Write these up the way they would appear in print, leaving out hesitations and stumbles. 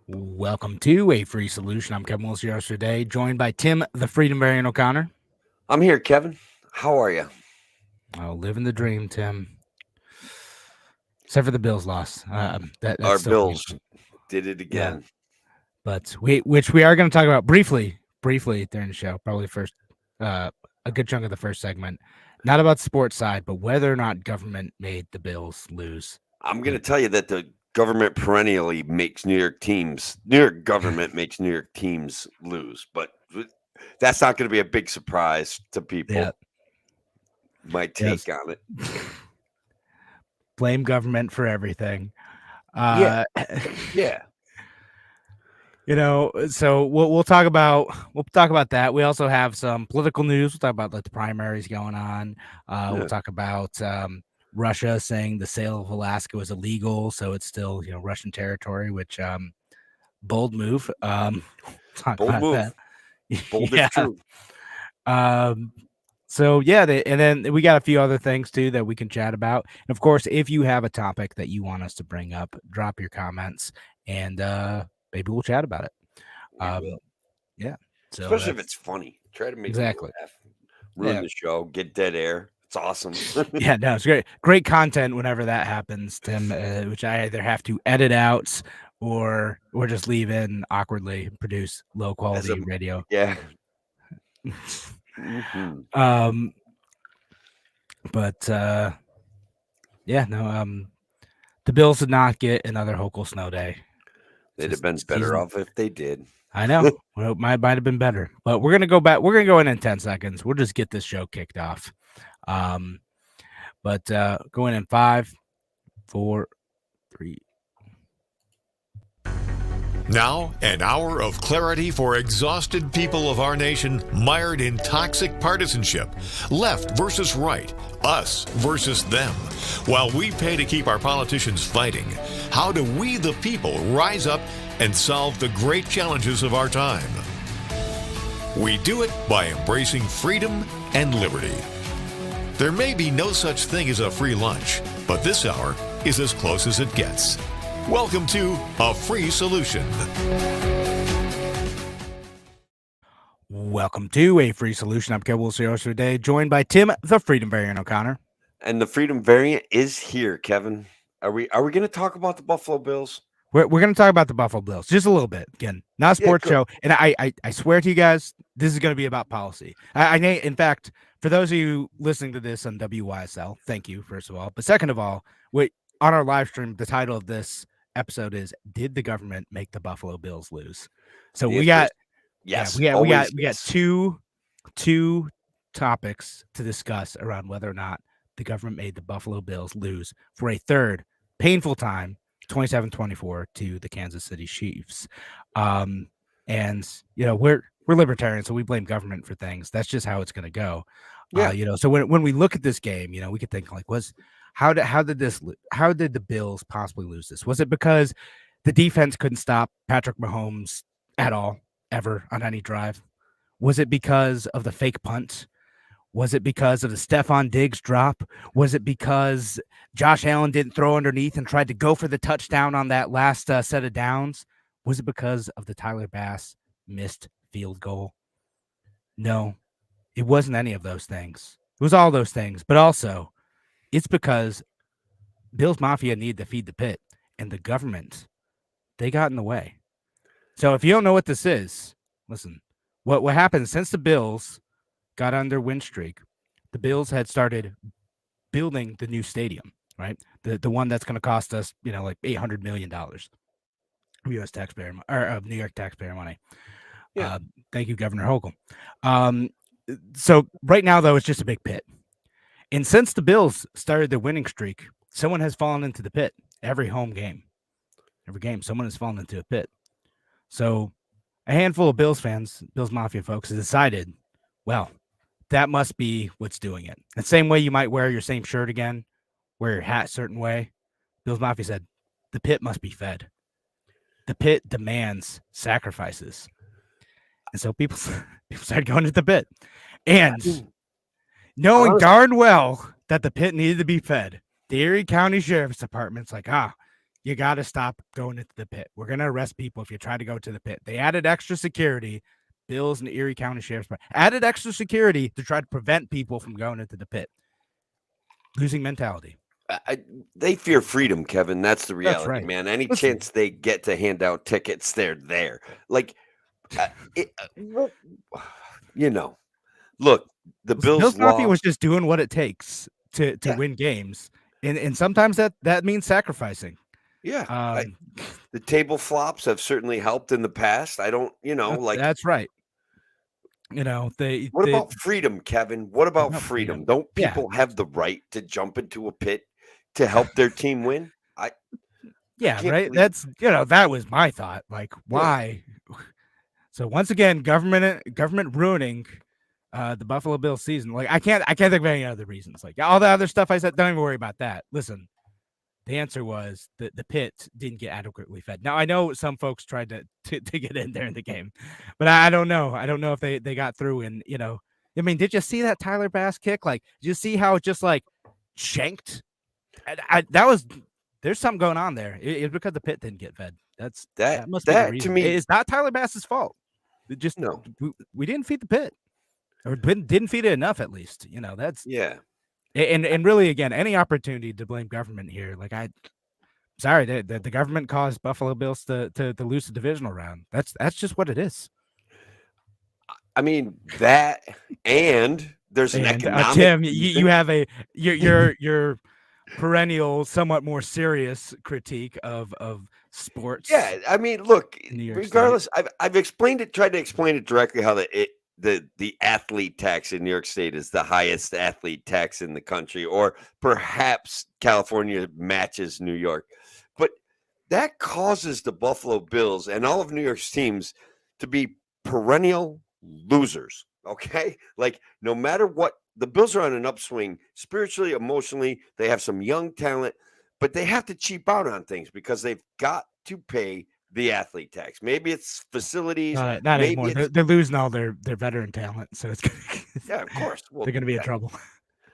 Welcome to A Free Solution. I'm Kevin Wilson today, joined by Tim, the Freedom Variant O'Connor. I'm here, Kevin. How are you? Oh, living the dream, Tim. Except for the Bills loss. That's Our still Bills painful. did it Yeah, again. but which we are going to talk about briefly during the show. Probably first, a good chunk of the first segment. Not about the sports side, but whether or not government made the Bills lose. I'm going to tell you that the government perennially makes New York teams. New York government makes New York teams lose, but that's not going to be a big surprise to people. Yeah. My take on it. Blame government for everything. Yeah. So we'll talk about that. We also have some political news. We'll talk about like the primaries going on. We'll talk about Russia saying the sale of Alaska was illegal, so it's still Russian territory. Which bold move. Bold move. That. Bold is true. So and then we got a few other things too that we can chat about. And of course, if you have a topic that you want us to bring up, drop your comments and maybe we'll chat about it. Yeah. So especially if it's funny. Try to make exactly laugh. Ruin the show. Get dead air. It's awesome. Yeah, no, it's great. Great content whenever that happens, Tim. Which I either have to edit out or just leave in awkwardly. Produce low quality radio. Yeah. But the Bills did not get another Hochul snow day. They'd have been better off if they did. I know. Well, it might have been better. But we're gonna go back. We're gonna go in 10 seconds. We'll just get this show kicked off. But going in 5, 4, 3. Now, an hour of clarity for exhausted people of our nation mired in toxic partisanship. Left versus right, us versus them. While we pay to keep our politicians fighting, how do we, the people, rise up and solve the great challenges of our time? We do it by embracing freedom and liberty. There may be no such thing as a free lunch, but this hour is as close as it gets. Welcome to A Free Solution. Welcome to A Free Solution. I'm Kevin Wilson today, joined by Tim, the Freedom Variant O'Connor. And the Freedom Variant is here, Kevin. Are we going to talk about the Buffalo Bills? We're going to talk about the Buffalo Bills just a little bit. Again, not a sports show. And I swear to you guys, this is going to be about policy. In fact, for those of you listening to this on WYSL, thank you, first of all. But second of all, on our live stream, the title of this episode is "Did the government make the Buffalo Bills lose?" So we got two topics to discuss around whether or not the government made the Buffalo Bills lose for a third painful time, 27-24 to the Kansas City Chiefs. And we're libertarians, so we blame government for things. That's just how it's going to go. Yeah. So when we look at this game, we could think like, how did the Bills possibly lose this? Was it because the defense couldn't stop Patrick Mahomes at all, ever, on any drive? Was it because of the fake punt? Was it because of the Stephon Diggs drop? Was it because Josh Allen didn't throw underneath and tried to go for the touchdown on that last set of downs? Was it because of the Tyler Bass missed field goal? No, it wasn't any of those things. It was all those things, but also it's because Bills Mafia needed to feed the pit, and the government, they got in the way. So if you don't know what this is, listen, what happened since the Bills got on their win streak, the Bills had started building the new stadium, right? The one that's going to cost us, like $800 million of U.S. taxpayer or of New York taxpayer money. Yeah. Thank you, Governor Hochul. So right now, though, it's just a big pit. And since the Bills started their winning streak, someone has fallen into the pit every home game. Every game, someone has fallen into a pit. So a handful of Bills fans, Bills Mafia folks, have decided, well, that must be what's doing it. The same way you might wear your same shirt again, wear your hat a certain way. Bills Mafia said, the pit must be fed. The pit demands sacrifices. And so people started going to the pit. And knowing darn well that the pit needed to be fed, the Erie County Sheriff's Department's like, you got to stop going into the pit. We're going to arrest people if you try to go to the pit. They added extra security. Bills and Erie County Sheriff's Department added extra security to try to prevent people from going into the pit. Losing mentality. They fear freedom, Kevin. That's the reality, right. man. Any Listen. chance they get to hand out tickets, they're there. Like, you know, look, the Bills Mafia law. was just doing what it takes to win games, and sometimes that means sacrificing. Yeah, the table flops have certainly helped in the past. I don't, that's right. What about freedom, Kevin? What about freedom? Don't people have the right to jump into a pit to help their team win? Yeah, right. That's that was my thought. Like, why? Yeah. So once again, government ruining the Buffalo Bills season. Like, I can't think of any other reasons. Like all the other stuff I said, don't even worry about that. Listen, the answer was that the pit didn't get adequately fed. Now I know some folks tried to get in there in the game, but I don't know. I don't know if they got through. And I mean, did you see that Tyler Bass kick? Like, did you see how it just like shanked? There's something going on there. It's because the pit didn't get fed. That must be the reason. To me, it's not Tyler Bass's fault. It just we didn't feed the pit, or didn't feed it enough. At least that's And really, again, any opportunity to blame government here, like sorry, the government caused Buffalo Bills to lose the divisional round. That's just what it is. I mean that, and there's an economic. Tim, you have your perennial, somewhat more serious critique of sports. Yeah, I mean, look, regardless, I've explained it, tried to explain it directly how the athlete tax in New York State is the highest athlete tax in the country, or perhaps California matches New York. But that causes the Buffalo Bills and all of New York's teams to be perennial losers. Okay? Like, no matter what, the Bills are on an upswing spiritually, emotionally. They have some young talent, but they have to cheap out on things because they've got to pay the athlete tax. Maybe it's facilities. Not anymore. They're losing all their veteran talent, so it's yeah, of course. Well, they're going to be in trouble.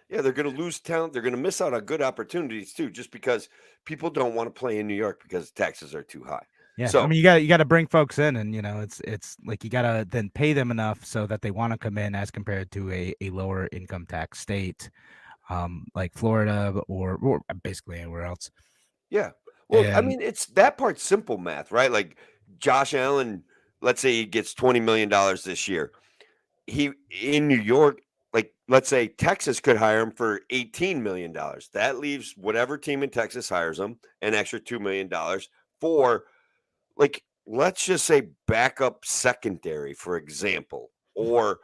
Yeah, they're going to lose talent. They're going to miss out on good opportunities too, just because people don't want to play in New York because taxes are too high. Yeah, so I mean, you got to bring folks in, and it's like you got to then pay them enough so that they want to come in, as compared to a lower income tax state, like Florida or basically anywhere else. Yeah. Well, I mean, it's that part's simple math, right? Like Josh Allen, let's say he gets $20 million this year. He in New York, like let's say Texas could hire him for $18 million. That leaves whatever team in Texas hires him an extra $2 million for, like, let's just say backup secondary, for example, or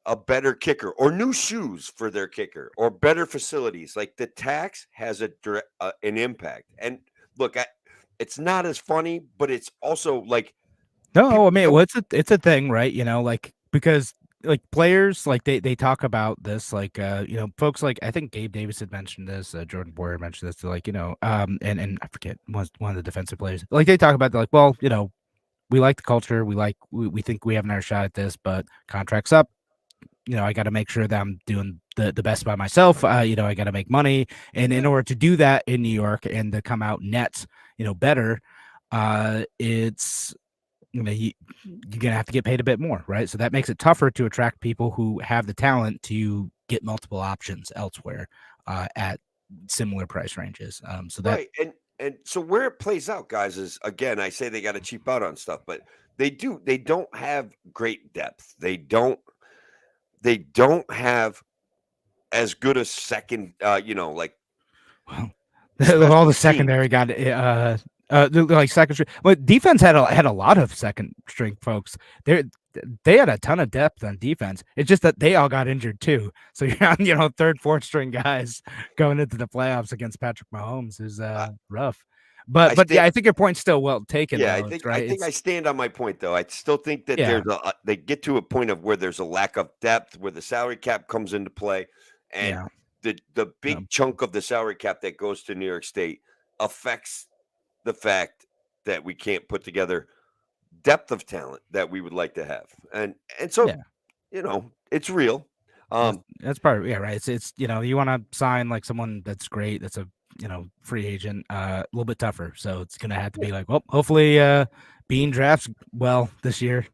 a better kicker, or new shoes for their kicker, or better facilities. Like, the tax has an impact. And look, it's not as funny, but it's also like, no, I mean, well, it's a thing, right? Like, because like players, like they talk about this, like folks like, I think Gabe Davis had mentioned this, Jordan Boyer mentioned this, like and I forget, was one of the defensive players, like they talk about, like, well, we like the culture, we think we have another shot at this, but contract's up. I got to make sure that I'm doing the best by myself. I got to make money, and in order to do that in New York and to come out net, better, it's you're gonna have to get paid a bit more, right? So that makes it tougher to attract people who have the talent to get multiple options elsewhere at similar price ranges. So that right, and so where it plays out, guys, is, again, I say they got to cheap out on stuff, but they don't have great depth. They don't have as good a second, like, well, all the secondary got like second string. Well, defense had a lot of second string folks. They had a ton of depth on defense. It's just that they all got injured too. So you're on, third, fourth string guys going into the playoffs against Patrick Mahomes is rough. But I think your point's still well taken. Yeah, though, I think I stand on my point, though. I still think that they get to a point of where there's a lack of depth, where the salary cap comes into play, and the big chunk of the salary cap that goes to New York State affects the fact that we can't put together depth of talent that we would like to have, and so it's real. That's part of, right. It's you want to sign like someone that's great, that's a free agent, a little bit tougher. So it's gonna have to be like, well, hopefully Bean drafts well this year.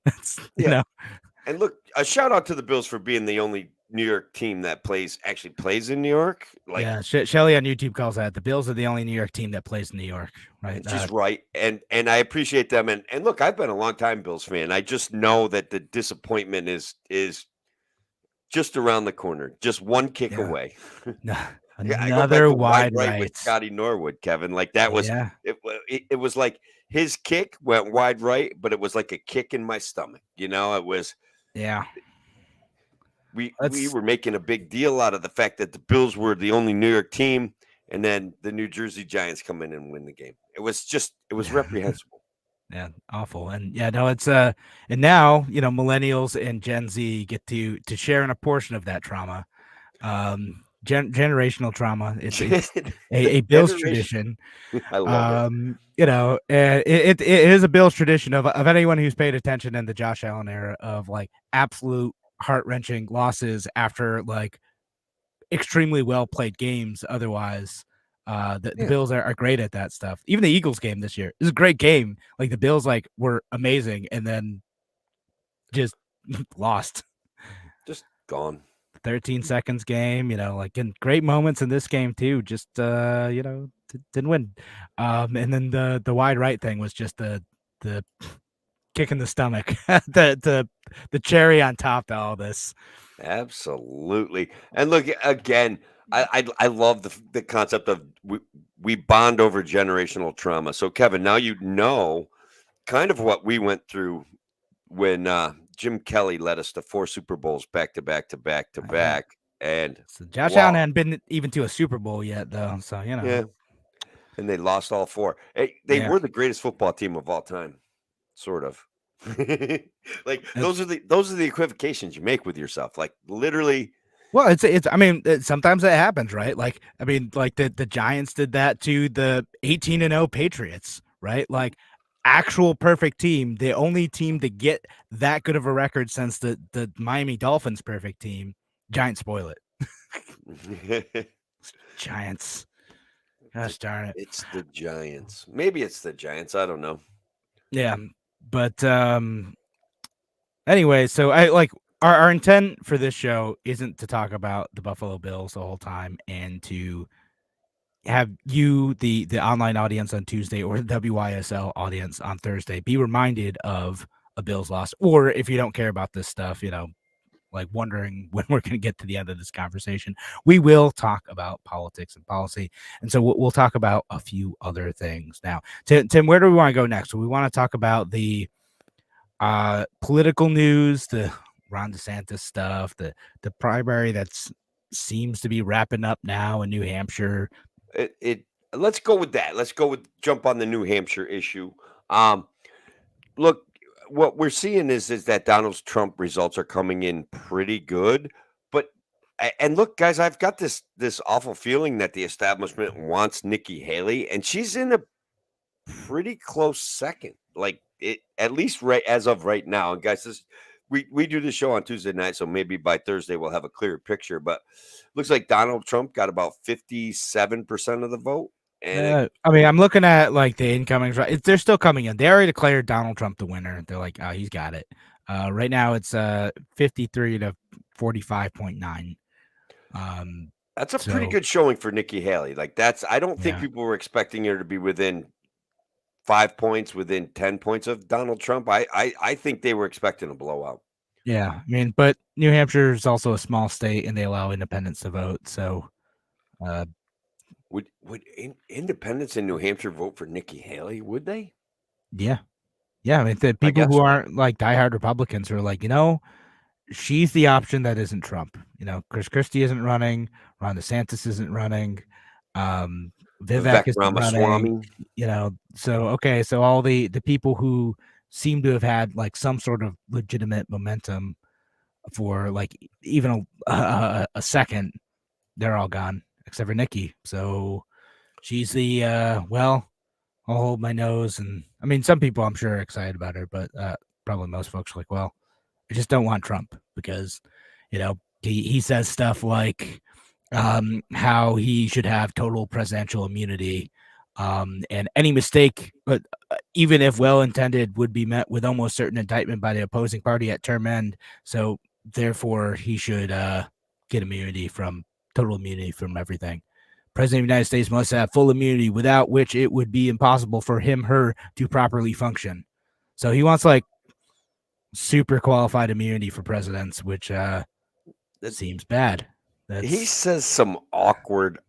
And look, a shout out to the Bills for being the only New York team that actually plays in New York. Like, yeah, Shelly on YouTube calls that the Bills are the only New York team that plays in New York, right? Which is right. And I appreciate them. And look, I've been a long time Bills fan. I just know that the disappointment is just around the corner, just one kick away. Another wide right with Scotty Norwood, Kevin. Like that was it was like his kick went wide right, but it was like a kick in my stomach. It was. Yeah. We were making a big deal out of the fact that the Bills were the only New York team, and then the New Jersey Giants come in and win the game. It was reprehensible. Yeah, awful. And it's and now, millennials and Gen Z get to share in a portion of that trauma. Generational trauma. It's a Bills tradition. I love it. It is a Bills tradition of anyone who's paid attention in the Josh Allen era of like absolute heart-wrenching losses after like extremely well played games. Otherwise, the Bills are great at that stuff. Even the Eagles game this year is a great game. Like the Bills were amazing and then just lost. Just gone. 13 seconds game, like in great moments in this game too, just didn't win. And then the wide right thing was just the kick in the stomach, the cherry on top to all this. Absolutely. And look, again, I love the concept of we bond over generational trauma. So Kevin, now kind of what we went through when Jim Kelly led us to 4 Super Bowls back to back. And so Josh Allen hadn't been even to a Super Bowl yet, though. So yeah, and they lost all 4. They were the greatest football team of all time, sort of. Like those are the equivocations you make with yourself. Like literally. Well, it's. I mean, sometimes it happens, right? Like, I mean, like the Giants did that to the 18-0 Patriots, right? Like. Actual perfect team, the only team to get that good of a record since the Miami Dolphins perfect team. Giants spoil it. Giants. Gosh darn it. It's the Giants. Maybe it's the Giants. I don't know. Yeah. But anyway, so I like our intent for this show isn't to talk about the Buffalo Bills the whole time and to have you, the online audience on Tuesday or the WYSL audience on Thursday, be reminded of a Bills loss. Or if you don't care about this stuff, like wondering when we're going to get to the end of this conversation, we will talk about politics and policy. And so we'll talk about a few other things. Now, Tim, where do we want to go next? We want to talk about the political news, the Ron DeSantis stuff, the primary that seems to be wrapping up now in New Hampshire. Let's go with that. Let's jump on the New Hampshire issue. Look, what we're seeing is that Donald Trump results are coming in pretty good. And look, guys, I've got this awful feeling that the establishment wants Nikki Haley, and she's in a pretty close second. Like at least right as of right now. And guys, we do this show on Tuesday night, so maybe by Thursday we'll have a clearer picture. But looks like Donald Trump got about 57% of the vote. And I mean, I'm looking at like the incomings. Right, they're still coming in. They already declared Donald Trump the winner. They're like, oh, he's got it. Right now it's 53 to 45.9. That's a pretty good showing for Nikki Haley. Like I don't think people were expecting her to be within 5 points, within 10 points of Donald Trump. I think they were expecting a blowout. Yeah, I mean, but New Hampshire is also a small state, and they allow independents to vote. So, would independents in New Hampshire vote for Nikki Haley? Would they? Yeah. I mean, the people who aren't like diehard Republicans are like, she's the option that isn't Trump. Chris Christie isn't running. Ron DeSantis isn't running. Vivek isn't running. So okay, so all the people who seem to have had like some sort of legitimate momentum for like even a second, they're all gone except for Nikki. So she's the I'll hold my nose. And I mean, some people I'm sure are excited about her, but probably most folks are like, well, I just don't want Trump because he says stuff like how he should have total presidential immunity, and any mistake, but even if well intended, would be met with almost certain indictment by the opposing party at term end. So therefore, he should get total immunity from everything. President of the United States must have full immunity, without which it would be impossible for her to properly function. So he wants like super qualified immunity for presidents, which seems bad. He says some awkward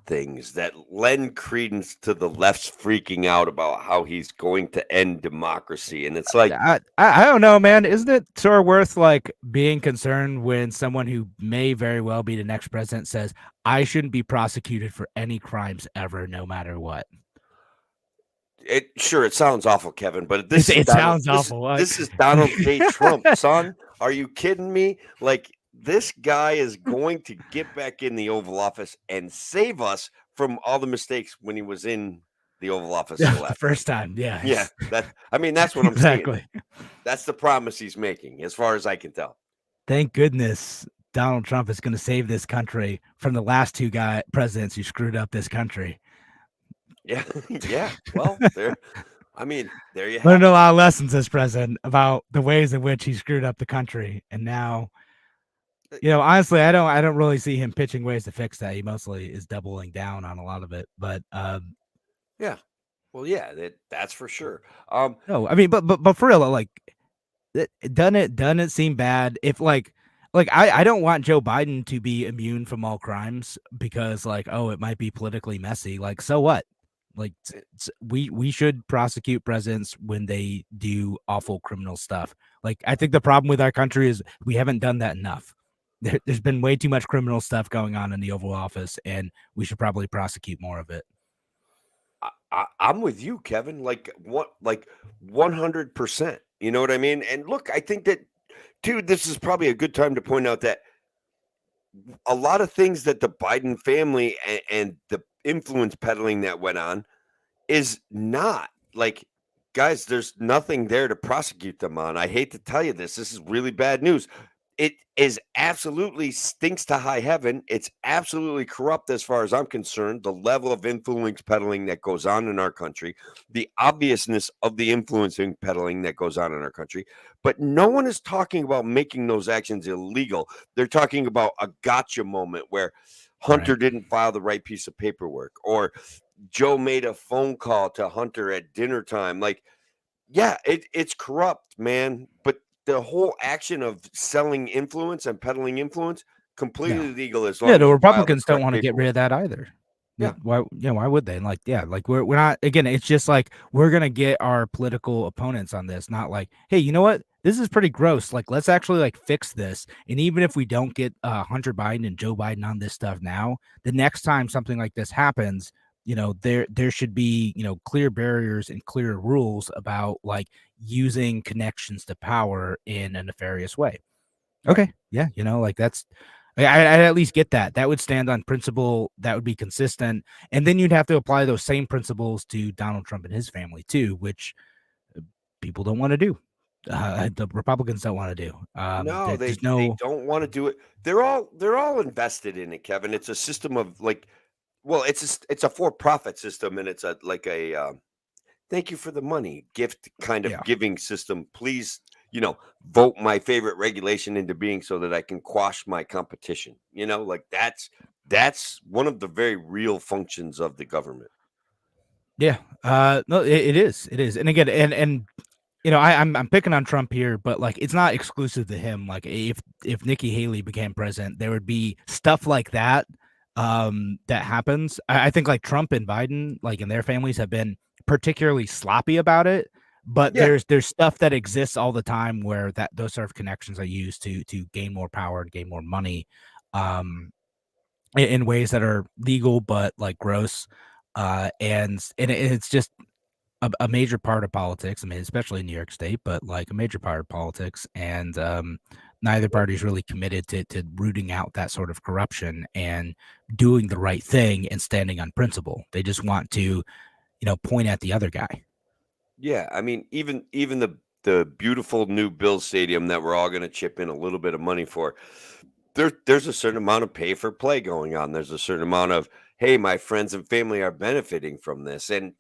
things that lend credence to the left's freaking out about how he's going to end democracy. And it's like, I don't know, man. Isn't it sort of worth like being concerned when someone who may very well be the next president says, I shouldn't be prosecuted for any crimes ever, no matter what? It sounds awful, Kevin, but it sounds awful. This is Donald J. Trump, son. Are you kidding me? Like, this guy is going to get back in the Oval Office and save us from all the mistakes when he was in the Oval Office the first time. Yeah. Yeah. That's what I'm saying. That's the promise he's making, as far as I can tell. Thank goodness Donald Trump is going to save this country from the last two presidents who screwed up this country. Yeah. Yeah. Well, there you have learned a lot of lessons as president about the ways in which he screwed up the country. And now, honestly, I don't really see him pitching ways to fix that. He mostly is doubling down on a lot of it. But yeah. Well, yeah, that's for sure. No, I mean, but for real, like, doesn't it seem bad if like I don't want Joe Biden to be immune from all crimes because like, oh, it might be politically messy. Like, so what? Like, we should prosecute presidents when they do awful criminal stuff. Like, I think the problem with our country is we haven't done that enough. There's been way too much criminal stuff going on in the Oval Office, and we should probably prosecute more of it. I'm with you, Kevin. Like 100%. You know what I mean? And look, I think that, dude, this is probably a good time to point out that a lot of things that the Biden family and the influence peddling that went on is not like, guys, there's nothing there to prosecute them on. I hate to tell you this. This is really bad news. It is absolutely stinks to high heaven. It's absolutely corrupt as far as I'm concerned. The level of influence peddling that goes on in our country, the obviousness of the influencing peddling that goes on in our country. But no one is talking about making those actions illegal. They're talking about a gotcha moment where Hunter didn't file the right piece of paperwork, or Joe made a phone call to Hunter at dinner time. Like, yeah, it's corrupt, man. But the whole action of selling influence and peddling influence, completely legal as long. Yeah, the Republicans don't want to get rid of that either. Yeah. Why would they? And like, yeah, like we're not, again, it's just like, we're going to get our political opponents on this, not like, hey, you know what? This is pretty gross. Like, let's actually like fix this. And even if we don't get Hunter Biden and Joe Biden on this stuff now, the next time something like this happens, there should be, clear barriers and clear rules about like using connections to power in a nefarious way. Okay. Yeah. Like that's, I'd at least get that. That would stand on principle. That would be consistent. And then you'd have to apply those same principles to Donald Trump and his family too, which people don't want to do. The Republicans don't want to do. No, they don't want to do it. They're all invested in it, Kevin. It's a system of like, well, it's a for-profit system, and it's a thank you for the money gift kind of giving system. Please, vote my favorite regulation into being so that I can quash my competition. Like that's one of the very real functions of the government. Yeah. No, it is. And again, and I'm picking on Trump here, but like, it's not exclusive to him. Like if Nikki Haley became president, there would be stuff like that that happens. I think like Trump and Biden, like, and their families have been particularly sloppy about it, but there's stuff that exists all the time where those sort of connections are used to gain more power and gain more money in ways that are legal but like gross, and it's just a major part of politics. I mean, especially in New York State, but like a major part of politics, and neither party is really committed to rooting out that sort of corruption and doing the right thing and standing on principle. They just want to, point at the other guy. Yeah, I mean, even the beautiful new Bills stadium that we're all going to chip in a little bit of money for. there's a certain amount of pay for play going on. There's a certain amount of, hey, my friends and family are benefiting from this, and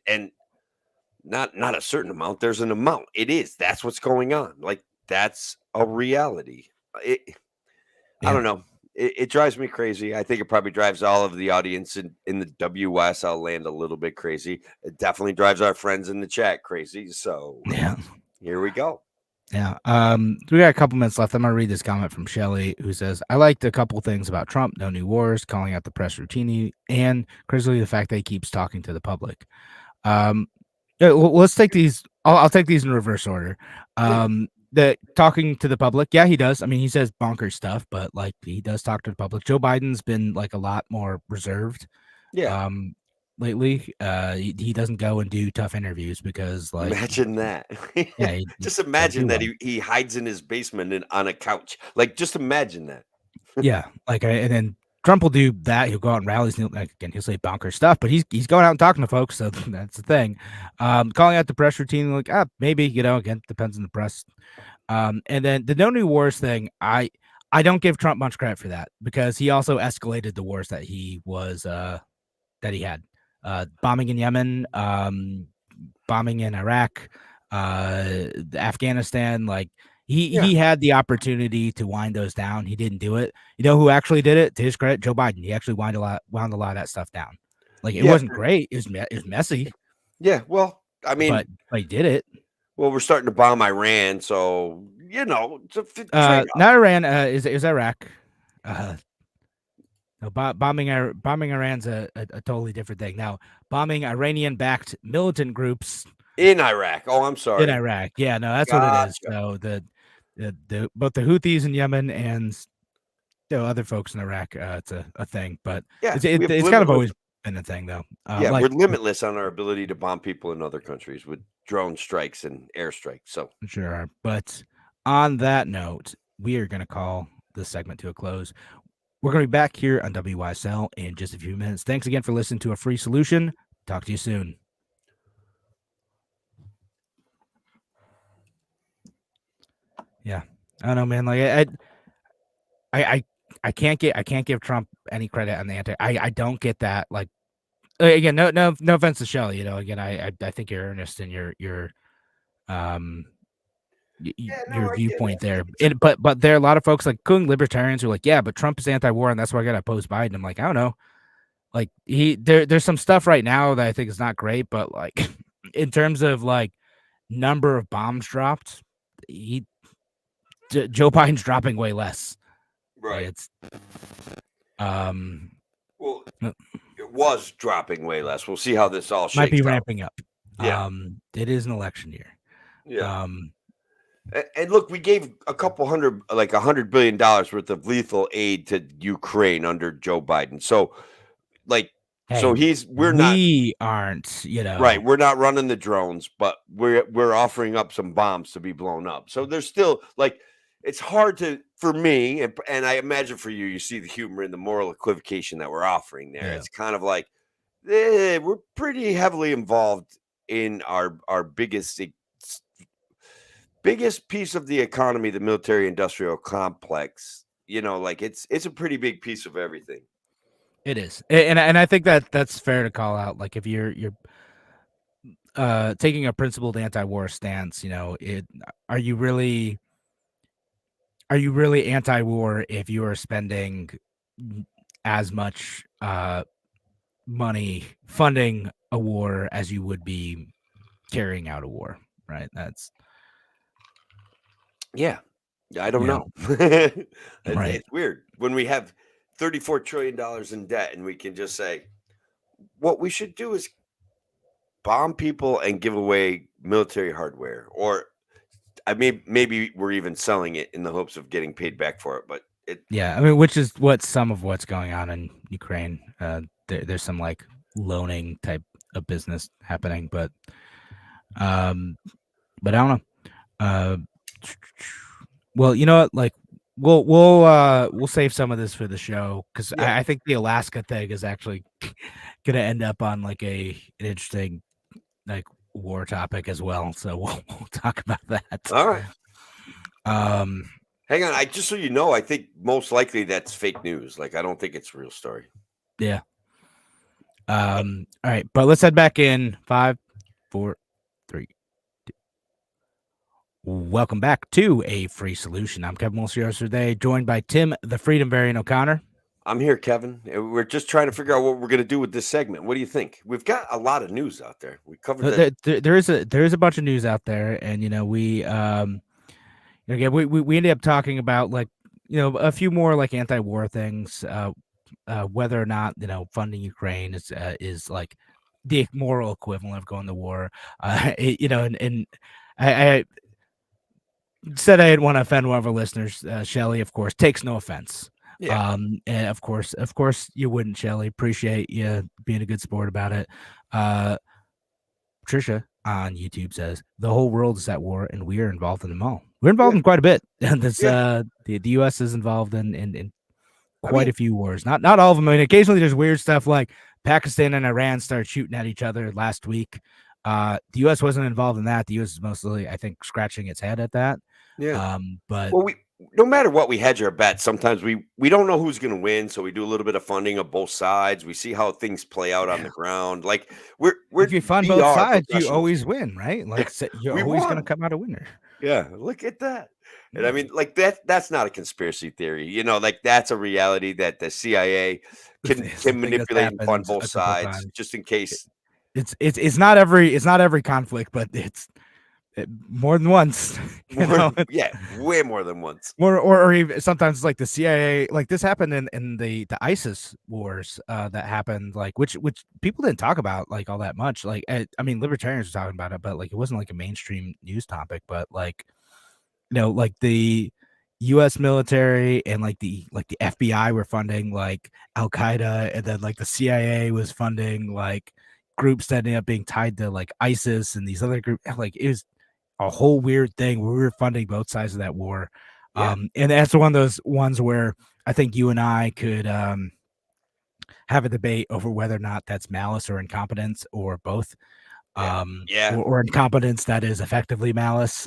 not a certain amount. There's an amount. That's what's going on. Like that's a reality. I don't know. It drives me crazy. I think it probably drives all of the audience in the WS. I'll land a little bit crazy. It definitely drives our friends in the chat crazy. So here we go. Yeah. We got a couple minutes left. I'm gonna read this comment from Shelly, who says, "I liked a couple things about Trump. No new wars, calling out the press routinely, and critically the fact that he keeps talking to the public." Let's take these. I'll take these in reverse order. The talking to the public, yeah, he does. I mean, he says bonkers stuff, but like he does talk to the public. Joe Biden's been like a lot more reserved. Yeah. Lately, he doesn't go and do tough interviews because, like, imagine that. Yeah, just imagine that he hides in his basement and on a couch. Like, just imagine that. Yeah, like, and then Trump will do that. He'll go out and rallies. And again, he'll say bonkers stuff, but he's going out and talking to folks. So that's the thing. Calling out the press routine, like, maybe, again, depends on the press. And then the no new wars thing, I don't give Trump much credit for that because he also escalated the wars that he was that he had. Bombing in Yemen, bombing in Iraq, Afghanistan, like he had the opportunity to wind those down. He didn't do it. You know who actually did it? To his credit, Joe Biden. He actually wound a lot of that stuff down. Like it wasn't great. It was messy. Yeah, well, I mean, but he did it. Well, we're starting to bomb Iran, so not Iran. Is Iraq? No, bombing Iran's a totally different thing. Now, bombing Iranian-backed militant groups in Iraq. Oh, I'm sorry. In Iraq, yeah, no, that's what it is. So the both the Houthis in Yemen and other folks in Iraq, it's a thing. But it's kind of always been a thing, though. We're limitless on our ability to bomb people in other countries with drone strikes and airstrikes. So sure, but on that note, we are going to call this segment to a close. We're going to be back here on WYSL in just a few minutes. Thanks again for listening to A Free Solution. Talk to you soon. Yeah, I don't know, man. Like I can't give Trump any credit on the anti. I don't get that. Like again, no offense to Shelley. Again, I think you're earnest in your viewpoint there. But there are a lot of folks, like including libertarians, who are like, yeah, but Trump is anti-war, and that's why I got to oppose Biden. I'm like, I don't know. Like there's some stuff right now that I think is not great, but like in terms of like number of bombs dropped, Joe Biden's dropping way less. Right. It's well, it was dropping way less. We'll see how this all shakes might be out. ramping up. Yeah. It is an election year. Yeah. And look, we gave $100 billion worth of lethal aid to Ukraine under Joe Biden. So, like, we aren't, right. We're not running the drones, but we're offering up some bombs to be blown up. So there's still like, it's hard for me, and I imagine for you, you see the humor in the moral equivocation that we're offering there. Yeah. It's kind of like we're pretty heavily involved in our biggest piece of the economy, the military industrial complex. Like it's a pretty big piece of everything. It is, and I think that's fair to call out. Like if you're taking a principled anti-war stance, are you really anti-war if you are spending as much money funding a war as you would be carrying out a war, right? That's I don't know. Right. It's weird when we have $34 trillion in debt and we can just say what we should do is bomb people and give away military hardware, or maybe we're even selling it in the hopes of getting paid back for it. But which is some of what's going on in Ukraine. There's some like loaning type of business happening, but I don't know. Well, you know what? Like we'll save some of this for the show because I think the Alaska thing is actually gonna end up on like an interesting like war topic as well. So we'll talk about that. All right. Hang on, just so you know, I think most likely that's fake news. Like, I don't think it's a real story. Yeah. All right, but let's head back in 5, 4, 3, 2. Welcome back to A Free Solution. I'm Kevin Wilson today, joined by Tim, the Freedom Variant O'Connor. I'm here, Kevin. We're just trying to figure out what we're going to do with this segment. What do you think? We've got a lot of news out there. We covered that. There is a bunch of news out there, and we again we ended up talking about like a few more like anti-war things, whether or not funding Ukraine is like the moral equivalent of going to war. And I said I didn't want to offend one of our listeners. Shelly, of course, takes no offense. Yeah. And of course you wouldn't, Shelly. Appreciate you being a good sport about it. Patricia on YouTube says the whole world is at war and we are involved in them all. We're involved in quite a bit. And this the US is involved in quite a few wars. Not all of them. I mean, occasionally there's weird stuff like Pakistan and Iran started shooting at each other last week. The US wasn't involved in that. The US is mostly, I think, scratching its head at that. Yeah. But well, no matter what, we hedge our bets. Sometimes we don't know who's going to win, so we do a little bit of funding of both sides. We see how things play out on the ground. Like if you fund both sides, you always win, right? Like you're always going to come out a winner. Yeah, look at that. And I mean, like that's not a conspiracy theory. Like that's a reality that the CIA can manipulate and fund both sides just in case. It's not every conflict, but it's more than once. Yeah, way more than once. Or even sometimes it's like the CIA, like this happened in the ISIS wars that happened, like which people didn't talk about like all that much. Like I mean, libertarians were talking about it, but like it wasn't like a mainstream news topic. But like like the U.S. military and like the FBI were funding like Al Qaeda, and then like the CIA was funding like groups that ended up being tied to like ISIS and these other groups. Like it was a whole weird thing where we were funding both sides of that war. Yeah. And that's one of those ones where I think you and I could have a debate over whether or not that's malice or incompetence or both. Or incompetence that is effectively malice.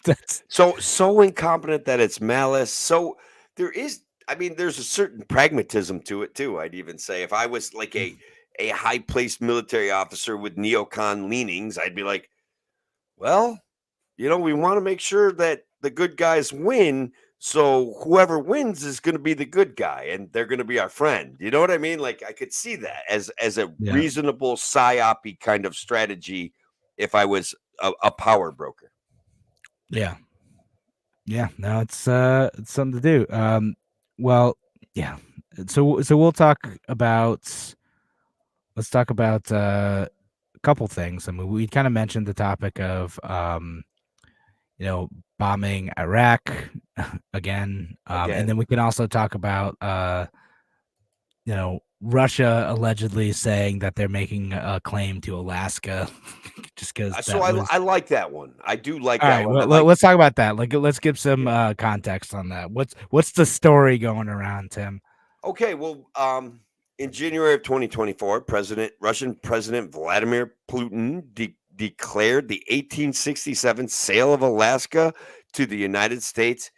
That's so incompetent that it's malice. So there's a certain pragmatism to it too. I'd even say if I was like a high-placed military officer with neocon leanings, I'd be like, well, we want to make sure that the good guys win. So whoever wins is going to be the good guy and they're going to be our friend. You know what I mean? Like I could see that as a reasonable psyop kind of strategy if I was a power broker. Yeah. Yeah. No, it's something to do. Well, yeah. So we'll talk about, let's talk about a couple things. I mean, we kind of mentioned the topic of, bombing Iraq again. And then we can also talk about, Russia allegedly saying that they're making a claim to Alaska just because. I like that one. I do like all that right, one. Well, let's talk about that. Like, let's give some context on that. What's the story going around, Tim? Okay, well, in January of 2024, Russian President Vladimir Putin declared the 1867 sale of Alaska to the United States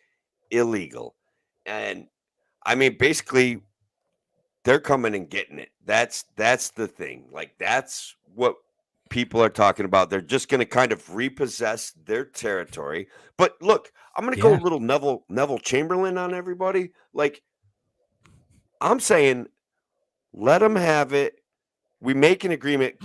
illegal. And I mean, basically, they're coming and getting it. That's the thing. Like, that's what people are talking about. They're just going to kind of repossess their territory. But look, I'm going to go a little Neville Chamberlain on everybody. Like, I'm saying, let them have it. We make an agreement.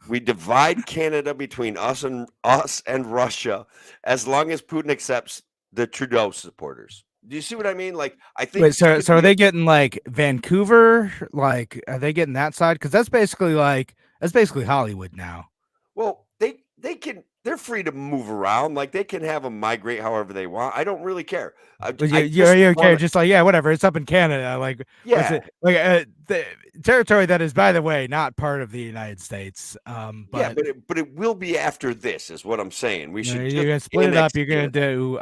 We divide Canada between us and Russia, as long as Putin accepts the Trudeau supporters. Do you see what I mean? Like, I think. Wait, so are they getting like Vancouver? Like, are they getting that side? Because that's basically Hollywood now. Well, they're free to move around. Like, they can have them migrate however they want. I don't really care. Just like, whatever. It's up in Canada. Like, the territory that is, by the way, not part of the United States. But it will be after this, is what I'm saying. We should. You're gonna split it up. You're gonna do,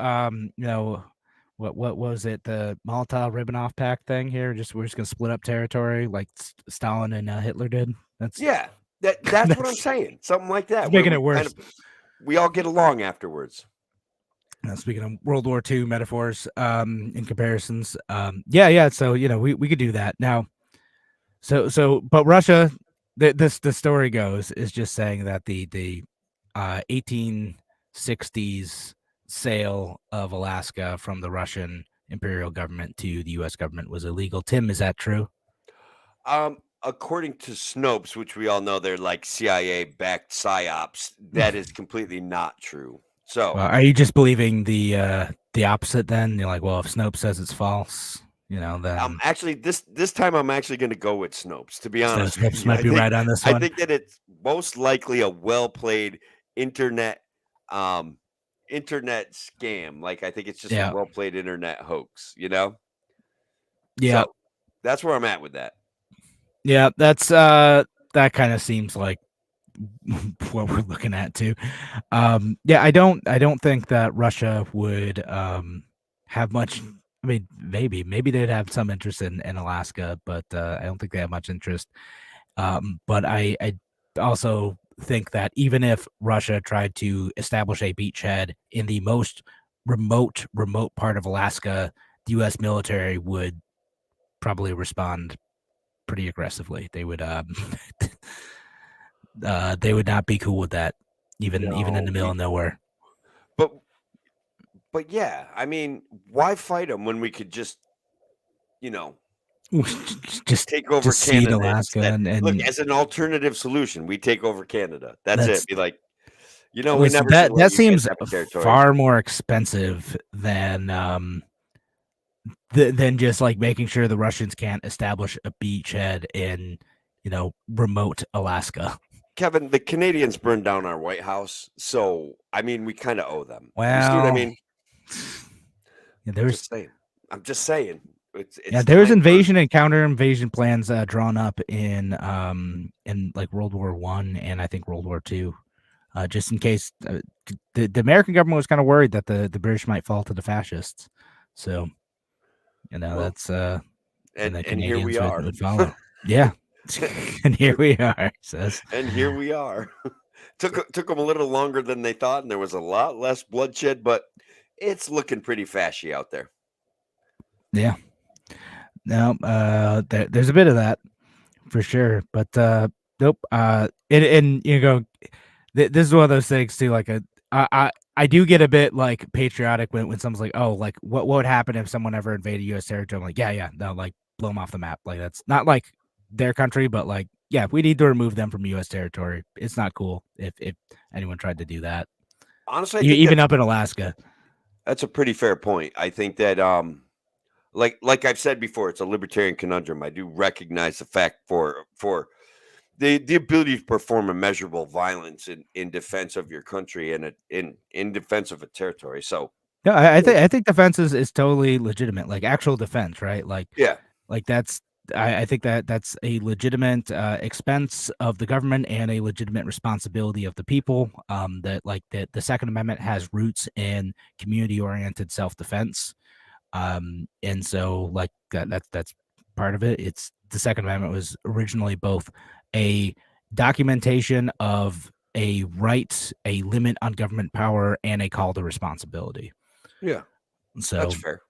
what was it? The Molotov-Ribbentrop Pact thing here. We're just gonna split up territory like Stalin and Hitler did. That's what I'm saying. Something like that. Making it worse. We all get along afterwards. Speaking of World War II metaphors, in comparisons, yeah. So we could do that now. But Russia, the story goes is just saying that the 1860s sale of Alaska from the Russian imperial government to the U.S. government was illegal. Tim, is that true? According to Snopes, which we all know they're like CIA-backed psyops, that is completely not true. So, are you just believing the opposite? Then you're like, well, if Snopes says it's false, then actually, this time I'm actually going to go with Snopes. To be so honest, with Snopes you. might be right on this I one. think that it's most likely a well-played internet scam. Like I think it's just a well-played internet hoax. Yeah. So that's where I'm at with that. Yeah, that's that kind of seems like what we're looking at too. Yeah, I don't think that Russia would have much. I mean, maybe they'd have some interest in Alaska, but I don't think they have much interest. But I also think that even if Russia tried to establish a beachhead in the most remote part of Alaska, the U.S. military would probably respond pretty aggressively. They would they would not be cool with that, even in the middle of nowhere. But yeah, I mean, why fight them when we could just just take over Canada, Alaska, and look, as an alternative solution, we take over Canada. That's it. Be like, we listen, never that seems far more expensive than just like making sure the Russians can't establish a beachhead in remote Alaska. Kevin, the Canadians burned down our White House, so I mean, we kind of owe them. Well, you see what I mean? Yeah, I'm just saying. It's there was invasion and counter invasion plans drawn up in like World War I and I think World War II, just in case the American government was kind of worried that the British might fall to the fascists. So, that's and here we are. Would follow. Yeah. And here we are, says. And here we are. Took them a little longer than they thought, and there was a lot less bloodshed, but it's looking pretty fashy out there. Yeah. No, there's a bit of that for sure, but nope. And this is one of those things too. Like I do get a bit like patriotic when someone's like, oh, like what would happen if someone ever invaded U.S. territory? I'm like, yeah, no, like blow them off the map. Like that's not like their country, but like, yeah, we need to remove them from U.S. territory. It's not cool if anyone tried to do that. Honestly, even up in Alaska. That's a pretty fair point. I think that like I've said before, it's a libertarian conundrum. I do recognize the fact for the ability to perform immeasurable violence in defense of your country and in defense of a territory. So no, I think defense is totally legitimate, like actual defense, right? Like like that's I think that's a legitimate expense of the government and a legitimate responsibility of the people. That like the Second Amendment has roots in community-oriented self-defense. And so like that's part of it. It's the Second Amendment was originally both a documentation of a right, a limit on government power, and a call to responsibility. Yeah. So that's fair.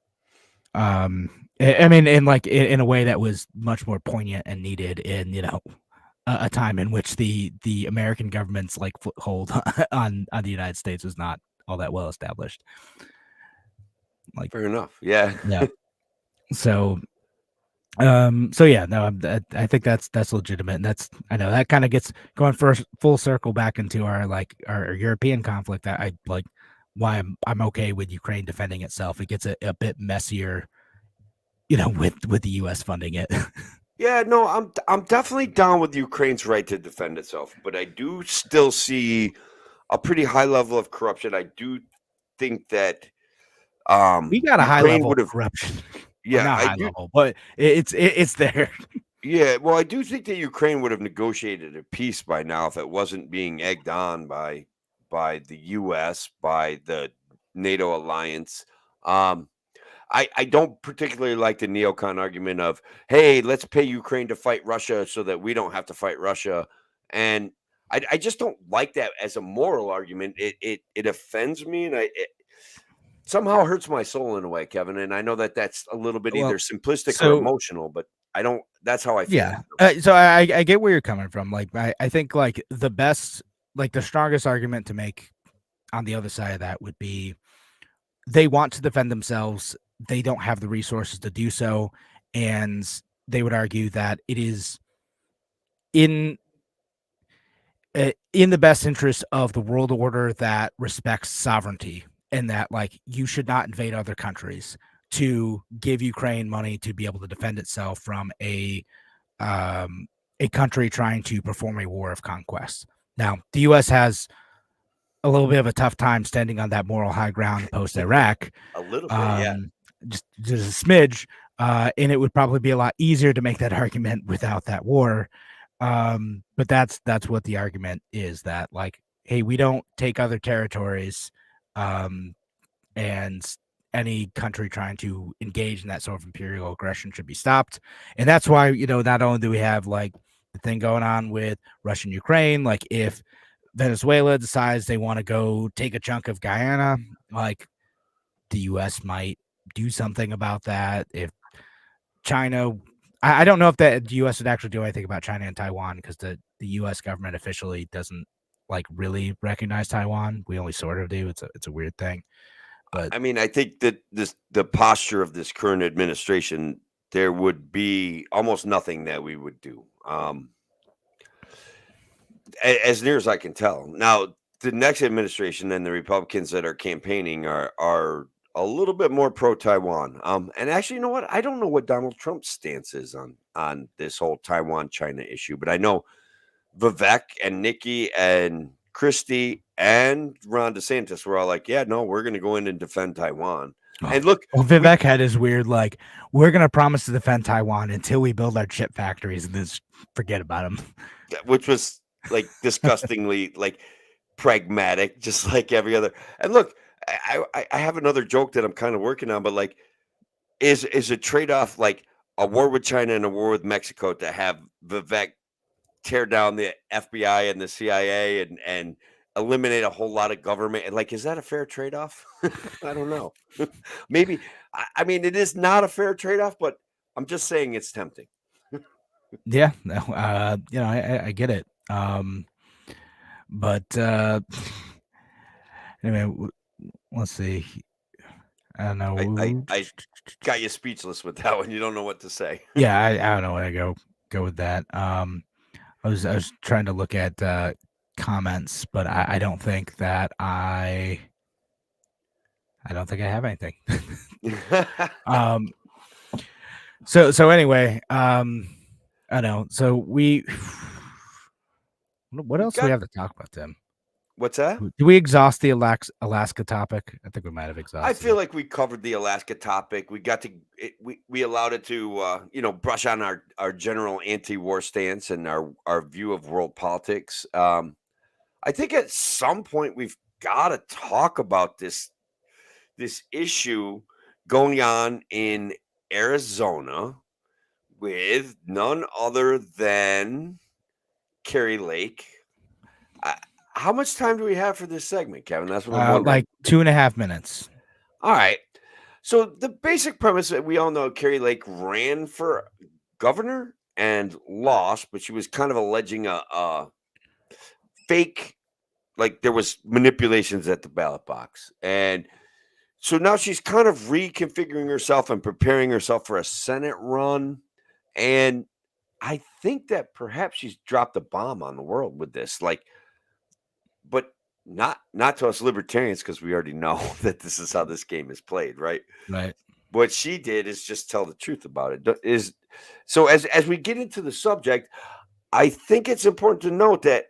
I mean, in a way that was much more poignant and needed in a time in which the American government's like foothold on the United States was not all that well established. Like fair enough. Yeah. So yeah, no, I think that's legitimate, and that's I know that kind of gets going first full circle back into our European conflict. That I like why I'm okay with Ukraine defending itself. It gets a bit messier, with the U.S. funding it. Yeah, no, I'm definitely down with Ukraine's right to defend itself, but I do still see a pretty high level of corruption. I do think that we got a high level of corruption. Yeah, not high level, but it's there. Yeah, well, I do think that Ukraine would have negotiated a peace by now if it wasn't being egged on by the U.S., by the NATO alliance. I don't particularly like the neocon argument of, hey, let's pay Ukraine to fight Russia so that we don't have to fight Russia. And I just don't like that as a moral argument. It offends me, and somehow hurts my soul in a way, Kevin. And I know that that's a little bit either simplistic or emotional, but I don't. That's how I feel. Yeah. So I get where you're coming from. Like I think like the best, like the strongest argument to make on the other side of that would be they want to defend themselves. They don't have the resources to do so, and they would argue that it is in the best interest of the world order that respects sovereignty, and that like you should not invade other countries to give Ukraine money to be able to defend itself from a country trying to perform a war of conquest. Now, the U.S. has a little bit of a tough time standing on that moral high ground post Iraq. A little bit, yeah. Just a smidge, and it would probably be a lot easier to make that argument without that war. But that's what the argument is, that like, hey, we don't take other territories, and any country trying to engage in that sort of imperial aggression should be stopped. And that's why, not only do we have like the thing going on with Russia and Ukraine, like if Venezuela decides they want to go take a chunk of Guyana, like the U.S. might do something about that. If China, I don't know if the U.S. would actually do anything about China and Taiwan, because the U.S. government officially doesn't like really recognize Taiwan. We only sort of do. It's a weird thing. But I mean, I think that the posture of this current administration, there would be almost nothing that we would do, as near as I can tell. Now, the next administration and the Republicans that are campaigning are a little bit more pro-Taiwan. And actually, you know what? I don't know what Donald Trump's stance is on this whole Taiwan-China issue, but I know Vivek and Nikki and Christie and Ron DeSantis were all like, yeah, no, we're going to go in and defend Taiwan. And look, Vivek had his weird, like, we're going to promise to defend Taiwan until we build our chip factories and then forget about them. Which was like disgustingly like pragmatic, just like every other. And look, I have another joke that I'm kind of working on, but like, is a trade-off like a war with China and a war with Mexico to have Vivek tear down the FBI and the CIA and eliminate a whole lot of government? And like, is that a fair trade-off? I don't know. Maybe. I mean, it is not a fair trade-off, but I'm just saying it's tempting. Yeah. I get it. But anyway, let's see. I don't know. I got you speechless with that one. You don't know what to say. Yeah, I don't know where to go with that. I was trying to look at comments, but I don't think that I don't think I have anything. So anyway, I don't know. So what else do we have to talk about, Tim? What's that? Do we exhaust the Alaska topic? I think we might have exhausted. I feel like we covered the Alaska topic. We got to we allowed it to brush on our general anti-war stance and our view of world politics. I think at some point we've got to talk about this issue going on in Arizona with none other than Kari Lake. How much time do we have for this segment, Kevin? That's what I'm wondering. Like 2.5 minutes. All right. So the basic premise that we all know, Kari Lake ran for governor and lost, but she was kind of alleging a fake, like there was manipulations at the ballot box. And so now she's kind of reconfiguring herself and preparing herself for a Senate run. And I think that perhaps she's dropped a bomb on the world with this. Like, but not to us libertarians, because we already know that this is how this game is played, right? Right. What she did is just tell the truth about it. So as we get into the subject, I think it's important to note that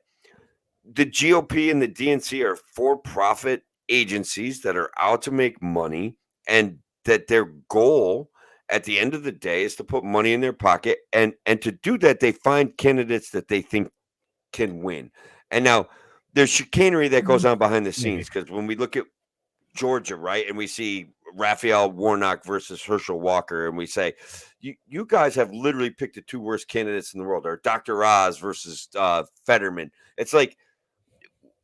the GOP and the DNC are for-profit agencies that are out to make money, and that their goal at the end of the day is to put money in their pocket, and to do that, they find candidates that they think can win. And now there's chicanery that goes on behind the scenes, because when we look at Georgia, right, and we see Raphael Warnock versus Herschel Walker, and we say, you guys have literally picked the two worst candidates in the world, or Dr. Oz versus Fetterman. It's like,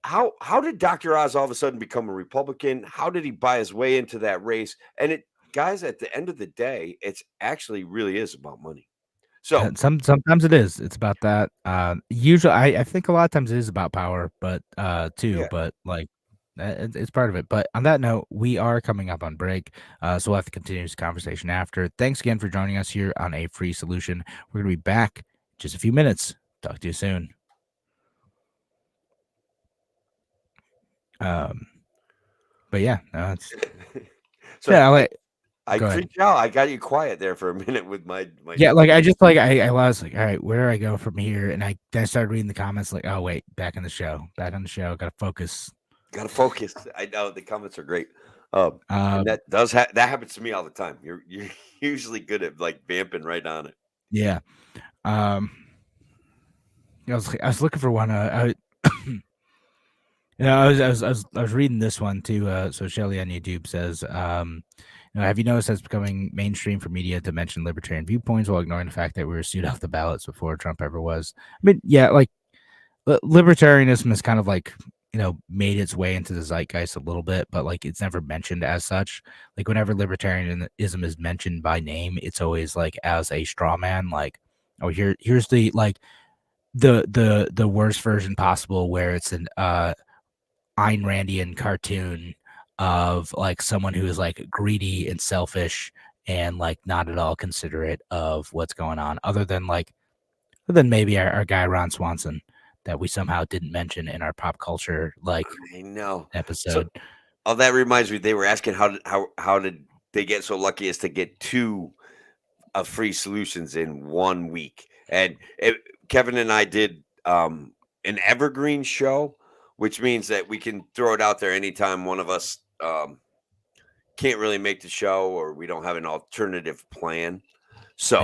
how did Dr. Oz all of a sudden become a Republican? How did he buy his way into that race? And it, guys, at the end of the day, it's actually really is about money. So Sometimes it is. It's about that. Usually, I think a lot of times it is about power, but too. yeah, But like, it's part of it. But on that note, we are coming up on break, so we'll have to continue this conversation after. Thanks again for joining us here on A Free Solution. We're gonna be back in just a few minutes. Talk to you soon. But yeah, no, it's so yeah. I Go ahead. freaked out. I got you quiet there for a minute with my Yeah, like I just like I was like, all right, where do I go from here? And then I started reading the comments, like, oh wait, back on the show, gotta focus. Gotta focus. I know the comments are great. And that does that happens to me all the time. You're usually good at like vamping right on it. Yeah. I was looking for one. I was reading this one too. So Shelly on YouTube says, have you noticed that it's becoming mainstream for media to mention libertarian viewpoints while ignoring the fact that we were sued off the ballots before Trump ever was? I mean, yeah, like libertarianism has kind of like, made its way into the zeitgeist a little bit, but like it's never mentioned as such. Like whenever libertarianism is mentioned by name, it's always like as a straw man, like, oh, here's the like the worst version possible, where it's an Ayn Randian cartoon of like someone who is like greedy and selfish and like not at all considerate of what's going on, other than maybe our guy Ron Swanson that we somehow didn't mention in our pop culture like I know episode. So, oh, that reminds me. They were asking how did they get so lucky as to get 2 free solutions in 1 week, and Kevin and I did an evergreen show, which means that we can throw it out there anytime one of us can't really make the show or we don't have an alternative plan. So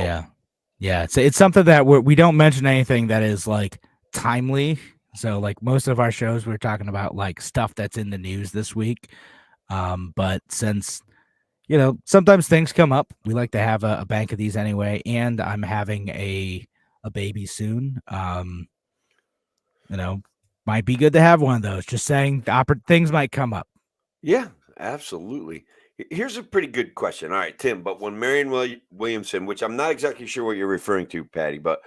yeah, it's something that we don't mention anything that is like timely. So like most of our shows, we're talking about like stuff that's in the news this week. But since sometimes things come up, we like to have a bank of these anyway. And I'm having a baby soon. Might be good to have one of those. Just saying, things might come up. Yeah, absolutely. Here's a pretty good question. All right, Tim, but when Marianne Williamson, which I'm not exactly sure what you're referring to, Patty, but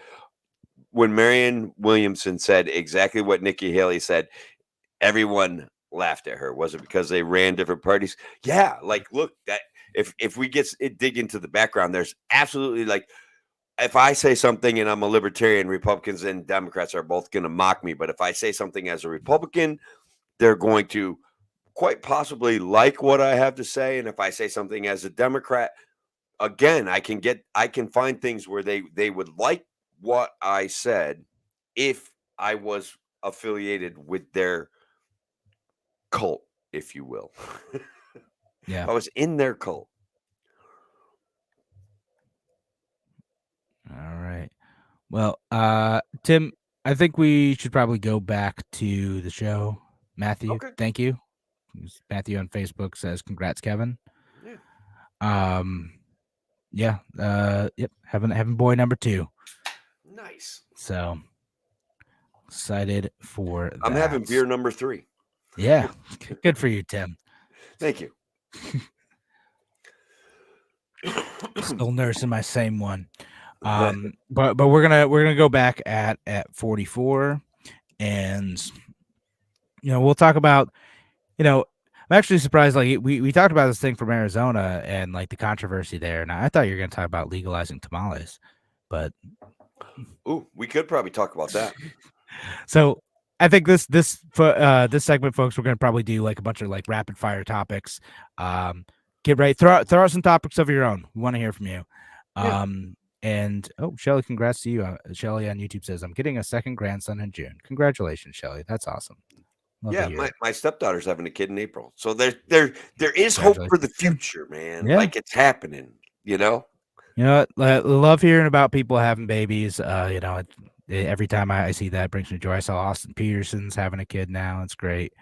when Marianne Williamson said exactly what Nikki Haley said, everyone laughed at her. Was it because they ran different parties? Yeah, like look, that if we dig into the background, there's absolutely like, if I say something and I'm a libertarian, Republicans and Democrats are both going to mock me. But if I say something as a Republican, they're going to quite possibly like what I have to say. And if I say something as a Democrat, again, I can find things where they would like what I said if I was affiliated with their cult, if you will. Yeah. I was in their cult. All right. Well, Tim, I think we should probably go back to the show. Matthew, Okay. Thank you. Matthew on Facebook says, "Congrats, Kevin." Yeah. Yep. Having boy number 2. Nice. So excited for that. I'm having beer number 3. Yeah. Good for you, Tim. Thank you. Still nursing my same one. But we're gonna go back at 44, and we'll talk about I'm actually surprised. Like we talked about this thing from Arizona and like the controversy there, and I thought you were gonna talk about legalizing tamales, but we could probably talk about that. So I think this segment, folks, we're gonna probably do like a bunch of like rapid fire topics. Get ready, throw out some topics of your own. We want to hear from you. Yeah. And Shelly, congrats to you. Shelly on YouTube says, "I'm getting a second grandson in June." Congratulations, Shelly. That's awesome. Love Yeah, my stepdaughter's having a kid in April, so there is hope for the future, man. Yeah. Like it's happening. You know what? I love hearing about people having babies. Every time I see that, it brings me joy. I saw Austin Peterson's having a kid now. It's great.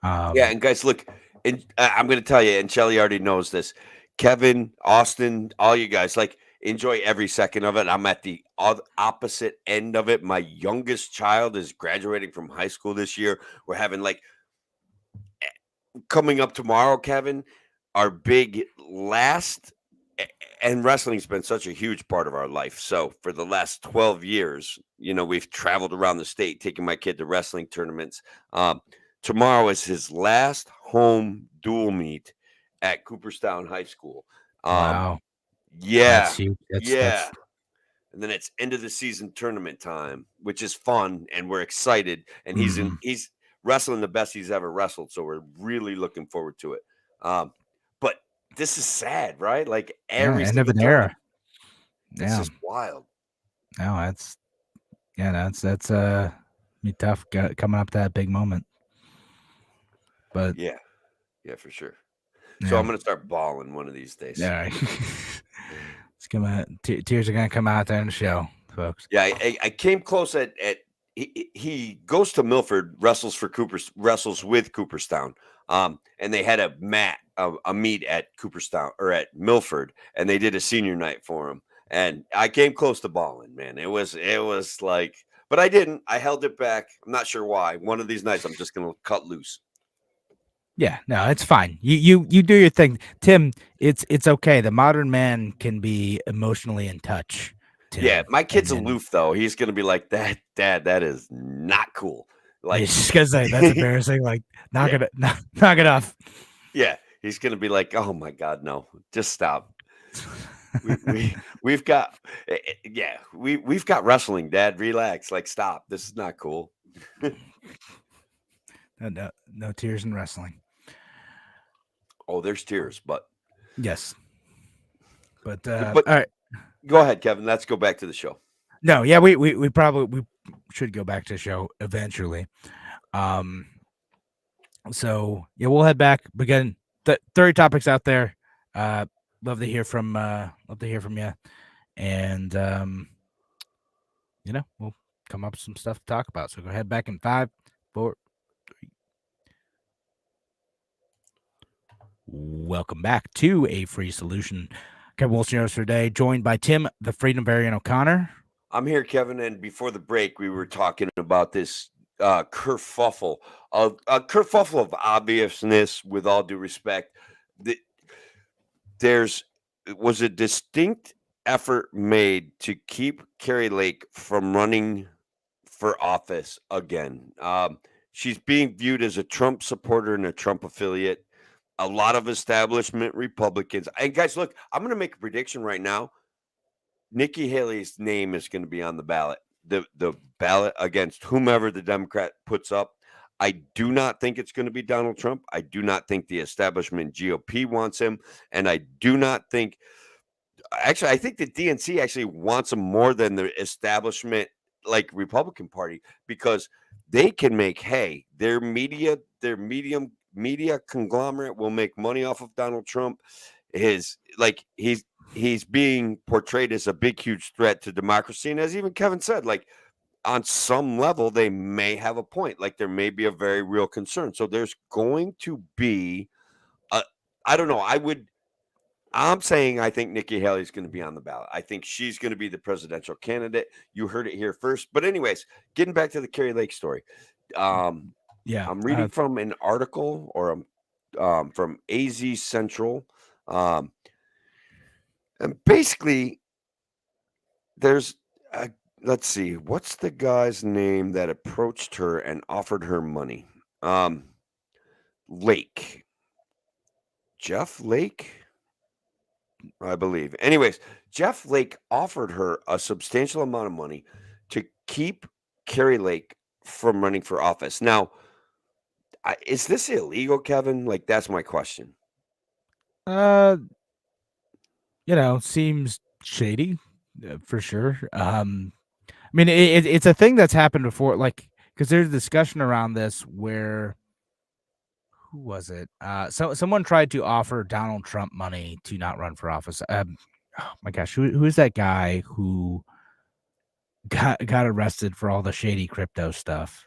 Yeah, and guys, look, and I'm going to tell you, and Shelly already knows this. Kevin, Austin, all you guys, like, enjoy every second of it. I'm at the opposite end of it. My youngest child is graduating from high school this year. We're having coming up tomorrow, Kevin, our big last, and wrestling's been such a huge part of our life. So for the last 12 years, we've traveled around the state taking my kid to wrestling tournaments. Tomorrow is his last home dual meet at Cooperstown High School. Wow. Yeah. That's huge. Yeah. And then it's end of the season tournament time, which is fun, and we're excited. And he's wrestling the best he's ever wrestled, so we're really looking forward to it. But this is sad, right? Like every end of an time. era. It's just wild. No, that's be tough coming up to that big moment. But yeah, for sure. So I'm gonna start bawling one of these days. Yeah, right. It's gonna tears are gonna come out there in the show, folks. Yeah, I came close at he goes to Milford, wrestles with Cooperstown. And they had a meet at Cooperstown or at Milford, and they did a senior night for him. And I came close to balling, man. It was like, but I didn't. I held it back. I'm not sure why. One of these nights, I'm just gonna cut loose. Yeah, no, it's fine. You do your thing, Tim. It's okay. The modern man can be emotionally in touch. Tim. Yeah, my kid's aloof though. He's gonna be like, Dad, that is not cool. Like, he's just gonna say that's embarrassing. Like, knock it off. Yeah, he's gonna be like, oh my God, no, just stop. We've got we've got wrestling, Dad. Relax. Like, stop. This is not cool. No tears in wrestling. Oh, there's tears, but yes. But all right. Go ahead, Kevin. Let's go back to the show. No, yeah, we probably should go back to the show eventually. So yeah, we'll head back. Again, 30 topics out there. Love to hear from you. And we'll come up with some stuff to talk about. So go ahead back in 5, 4, 3. Welcome back to A Free Solution. Kevin Wilson for today, joined by Tim, the Freedom Variant O'Connor. I'm here, Kevin, and before the break, we were talking about this kerfuffle of obviousness. With all due respect, was a distinct effort made to keep Kari Lake from running for office again. She's being viewed as a Trump supporter and a Trump affiliate. A lot of establishment Republicans. And guys, look, I'm going to make a prediction right now. Nikki Haley's name is going to be on the ballot. The ballot against whomever the Democrat puts up. I do not think it's going to be Donald Trump. I do not think the establishment GOP wants him. And I do not think, actually, I think the DNC actually wants him more than the establishment, like Republican Party, because they can make hay. Their media conglomerate will make money off of Donald Trump. He's being portrayed as a big, huge threat to democracy. And as even Kevin said, like, on some level, they may have a point. Like, there may be a very real concern. So there's going to be, I don't know. I'm saying I think Nikki Haley is going to be on the ballot. I think she's going to be the presidential candidate. You heard it here first. But anyways, getting back to the Kari Lake story. Yeah, I'm reading from an article or from AZ Central. And basically, there's let's see, what's the guy's name that approached her and offered her money? Lake. Jeff Lake, I believe. Anyways, Jeff Lake offered her a substantial amount of money to keep Kari Lake from running for office. Now, is this illegal, Kevin? Like, that's my question. Seems shady, for sure. I mean, it's a thing that's happened before, like, because there's a discussion around this where, who was it? Someone tried to offer Donald Trump money to not run for office. Oh my gosh, who is that guy who got arrested for all the shady crypto stuff?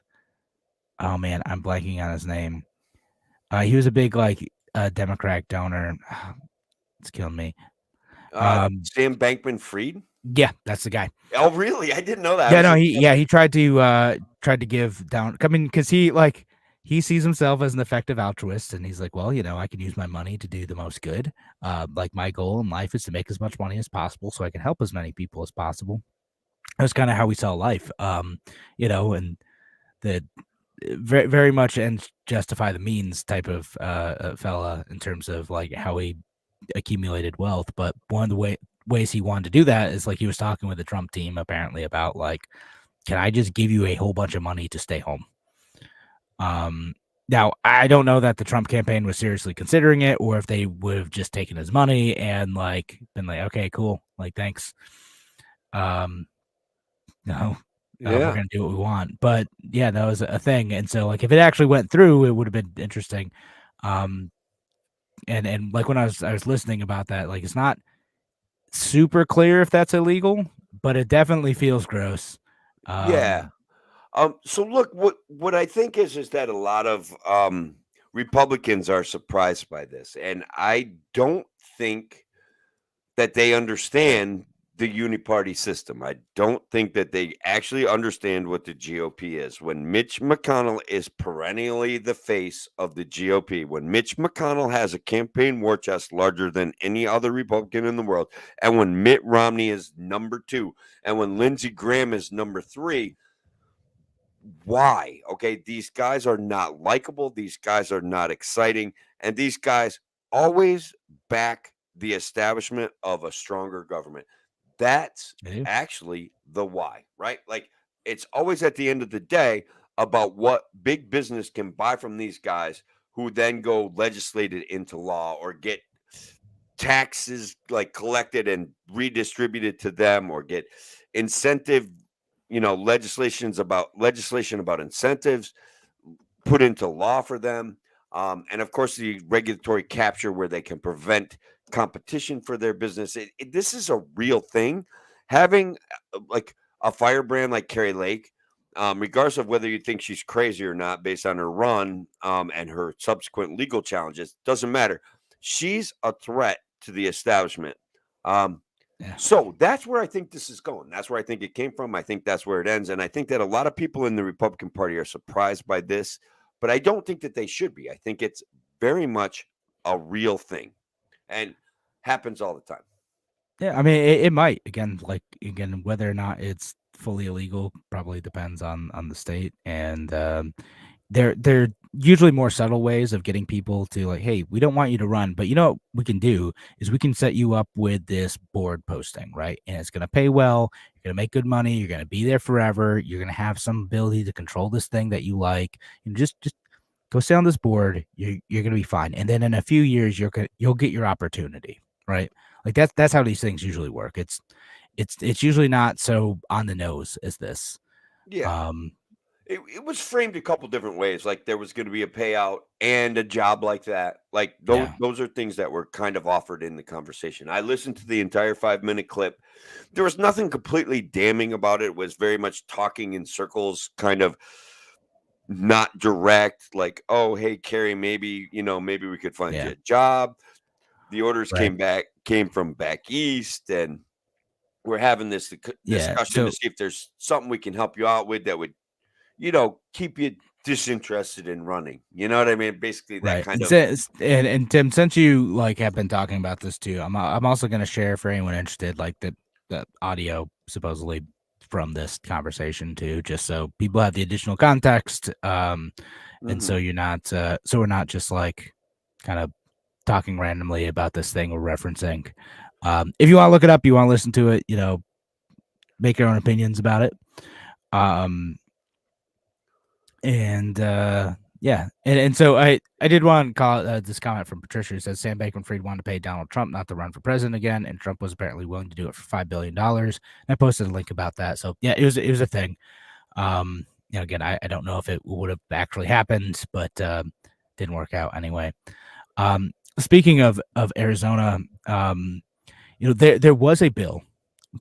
Oh man, I'm blanking on his name. He was a big Democratic donor. It's killing me. Sam Bankman-Fried? Yeah, that's the guy. Oh, really? I didn't know that. Yeah, no, he tried to give down. I mean, because he sees himself as an effective altruist, and he's like, well, I can use my money to do the most good. Like my goal in life is to make as much money as possible, so I can help as many people as possible. That's kind of how we saw life, and the very very much ends justify the means type of fella in terms of like how he accumulated wealth. But one of the ways he wanted to do that is like he was talking with the Trump team apparently about like, can I just give you a whole bunch of money to stay home? Now I don't know that the Trump campaign was seriously considering it, or if they would have just taken his money and like been like, okay, cool, like thanks. No, we're gonna do what we want. But yeah, that was a thing. And so like if it actually went through, it would have been interesting. And like when I was listening about that, like it's not super clear if that's illegal, but it definitely feels gross. Yeah. So look, what I think is that a lot of Republicans are surprised by this, and I don't think that they understand the uniparty system. I don't think that they actually understand what the GOP is. When Mitch McConnell is perennially the face of the GOP, when Mitch McConnell has a campaign war chest larger than any other Republican in the world, and when Mitt Romney is number 2, and when Lindsey Graham is number 3, why? Okay, these guys are not likable. These guys are not exciting. And these guys always back the establishment of a stronger government. That's actually the why, right? Like it's always at the end of the day about what big business can buy from these guys who then go legislated into law or get taxes like collected and redistributed to them or get incentive legislation about incentives put into law for them. And of course, the regulatory capture where they can prevent competition for their business. This is a real thing. Having like a firebrand like Carrie Lake, regardless of whether you think she's crazy or not, based on her run and her subsequent legal challenges, doesn't matter. She's a threat to the establishment. So that's where I think this is going. That's where I think it came from. I think that's where it ends. And I think that a lot of people in the Republican Party are surprised by this, but I don't think that they should be. I think it's very much a real thing and happens all the time. Yeah, I mean, it might. Again, whether or not it's fully illegal probably depends on the state. And they're usually more subtle ways of getting people to like, hey, we don't want you to run, but what we can do is we can set you up with this board posting, right? And it's going to pay well. You're going to make good money. You're going to be there forever. You're going to have some ability to control this thing that you like. And just go sit on this board. You're going to be fine. And then in a few years, you'll get your opportunity, right? Like that's how these things usually work. It's usually not so on the nose as this. Yeah. It was framed a couple different ways. Like there was going to be a payout and a job like that. Like those are things that were kind of offered in the conversation. I listened to the entire 5-minute clip. There was nothing completely damning about it. It was very much talking in circles, kind of not direct. Like, oh, hey, Carrie, maybe we could find you a job. The orders came from back east, and we're having this discussion to see if there's something we can help you out with that would keep you disinterested in running. You know what I mean? Basically that kind of. And Tim, since you have been talking about this too, I'm also going to share for anyone interested, like the audio supposedly from this conversation too, just so people have the additional context. And so you're not, so we're not just like kind of talking randomly about this thing we're referencing. If you want to look it up, you want to listen to it, make your own opinions about it. And so I did want to call this comment from Patricia, who says Sam Bankman-Fried wanted to pay Donald Trump not to run for president again, and Trump was apparently willing to do it for $5 billion. And I posted a link about that. So yeah, it was a thing. Again, I don't know if it would have actually happened, but didn't work out anyway. Speaking of Arizona, there was a bill